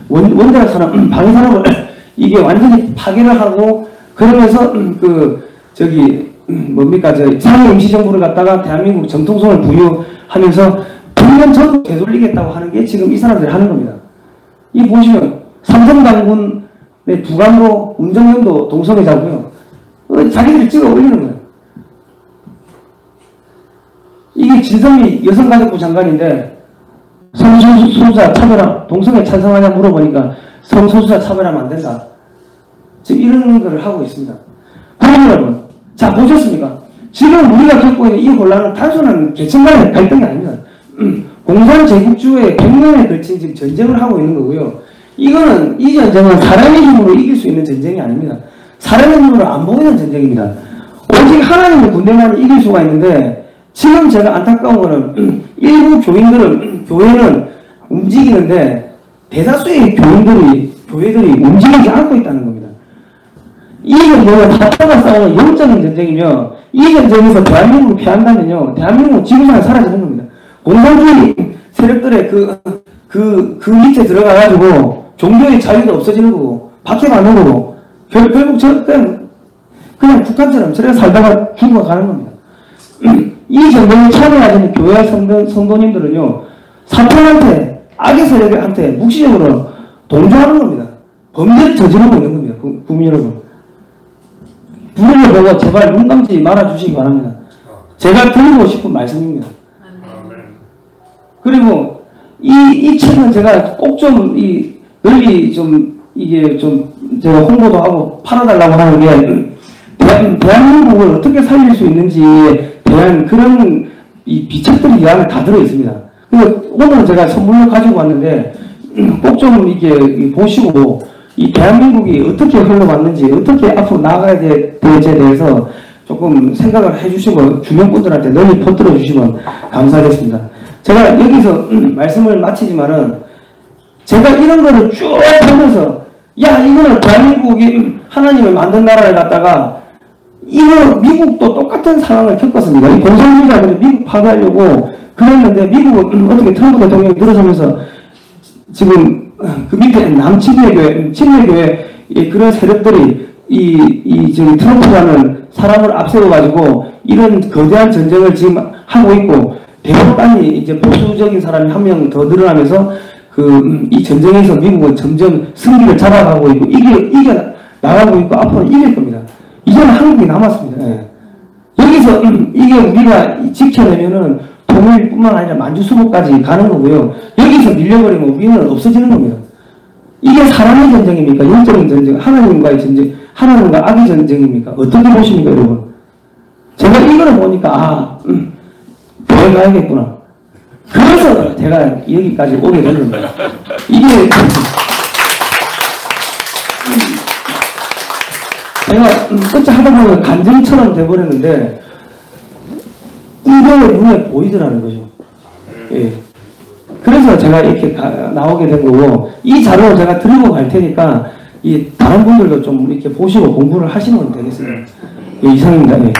원자력 산업, 방위산업을 이게 완전히 파괴를 하고, 그러면서 상해 임시정부를 갖다가 대한민국 정통성을 부여하면서 분명 전부 되돌리겠다고 하는 게 지금 이 사람들이 하는 겁니다. 이 보시면 삼성당군의 부관도 운정형도 동성애자고요. 자기들이 찍어 올리는 거예요. 이게 여기 진성미 여성가족부 장관인데 성소수자 차별화, 동성애 찬성하냐 물어보니까 성소수자 차별하면 안 된다. 지금 이런 걸 하고 있습니다. 그럼 여러분, 자, 보셨습니까? 지금 우리가 겪고 있는 이 혼란은 단순한 계층 간의 갈등이 아닙니다. 공산제국주의 100년에 걸친 지금 전쟁을 하고 있는 거고요. 이거는, 이 전쟁은 사람의 힘으로 이길 수 있는 전쟁이 아닙니다. 사람의 힘으로 안 보이는 전쟁입니다. 오직 하나님의 군대만 이길 수가 있는데, 지금 제가 안타까운 거는 일부 교회는 움직이는데 대다수의 교회들이 움직이지 않고 있다는 겁니다. 이 전쟁은 다타가 싸우는 영적인 전쟁이며 이 전쟁에서 대한민국을 피한다면요, 대한민국은 지구상에 사라지는 겁니다. 공산주의 세력들의 그 밑에 들어가가지고 종교의 자유도 없어지는 거고 박해받는 거고 결국 그냥 북한처럼 저렇게 살다가 죽어가는 겁니다. 이 전쟁에 참여하시는 교회 성도님들은요, 사탄한테, 악의 세력한테 묵시적으로 동조하는 겁니다. 범죄를 저지르고 있는 겁니다. 국민 여러분. 불을 보고 제발 눈 감지 말아주시기 바랍니다. 제가 드리고 싶은 말씀입니다. 그리고 이 책은 제가 꼭 좀 널리 제가 홍보도 하고 팔아달라고 하는 게 대한민국을 어떻게 살릴 수 있는지에 대한 그런 비책들이 이 안에 다 들어있습니다. 그래서 오늘 제가 선물로 가지고 왔는데 꼭 좀 이렇게 보시고 이 대한민국이 어떻게 흘러갔는지 어떻게 앞으로 나아가야 될지에 대해서 조금 생각을 해주시고 주변 분들한테 널리 퍼뜨려 주시면 감사하겠습니다. 제가 여기서 말씀을 마치지만은 제가 이런 거를 쭉 보면서 야, 이거는 대한민국이 하나님을 만든 나라를 갖다가 이거 미국도 똑같은 상황을 겪었습니다. 이 공산주의자들이 미국 파괴하려고 그랬는데 미국은 어떻게 트럼프 대통령이 들어서면서 지금 그 밑에 친일교회 그런 세력들이 저기 트럼프라는 사람을 앞세워가지고 이런 거대한 전쟁을 지금 하고 있고 대법관이 이제 보수적인 사람이 한 명 더 늘어나면서 이 전쟁에서 미국은 점점 승기를 잡아가고 있고 이겨 나가고 있고 앞으로 이길 겁니다. 이제는 한국이 남았습니다. 예. 여기서 이게 우리가 지켜내면은 통일뿐만 아니라 만주수복까지 가는 거고요. 여기서 밀려버리면 우리는 없어지는 겁니다. 이게 사람의 전쟁입니까? 영적인 전쟁, 하나님과의 전쟁, 하나님과 악의 전쟁입니까? 어떻게 보십니까, 여러분? 제가 이거를 보니까 교회 가야겠구나. 그래서 제가 여기까지 오게 된 겁니다. 이게 제가 어찌 하다 보면 간증처럼 돼버렸는데 이게 눈에 보이더라는 거죠. 예. 그래서 제가 이렇게 나오게 된 거고 이 자료를 제가 들고 갈 테니까 다른 분들도 좀 이렇게 보시고 공부를 하시면 되겠습니다. 예, 이상입니다. 예.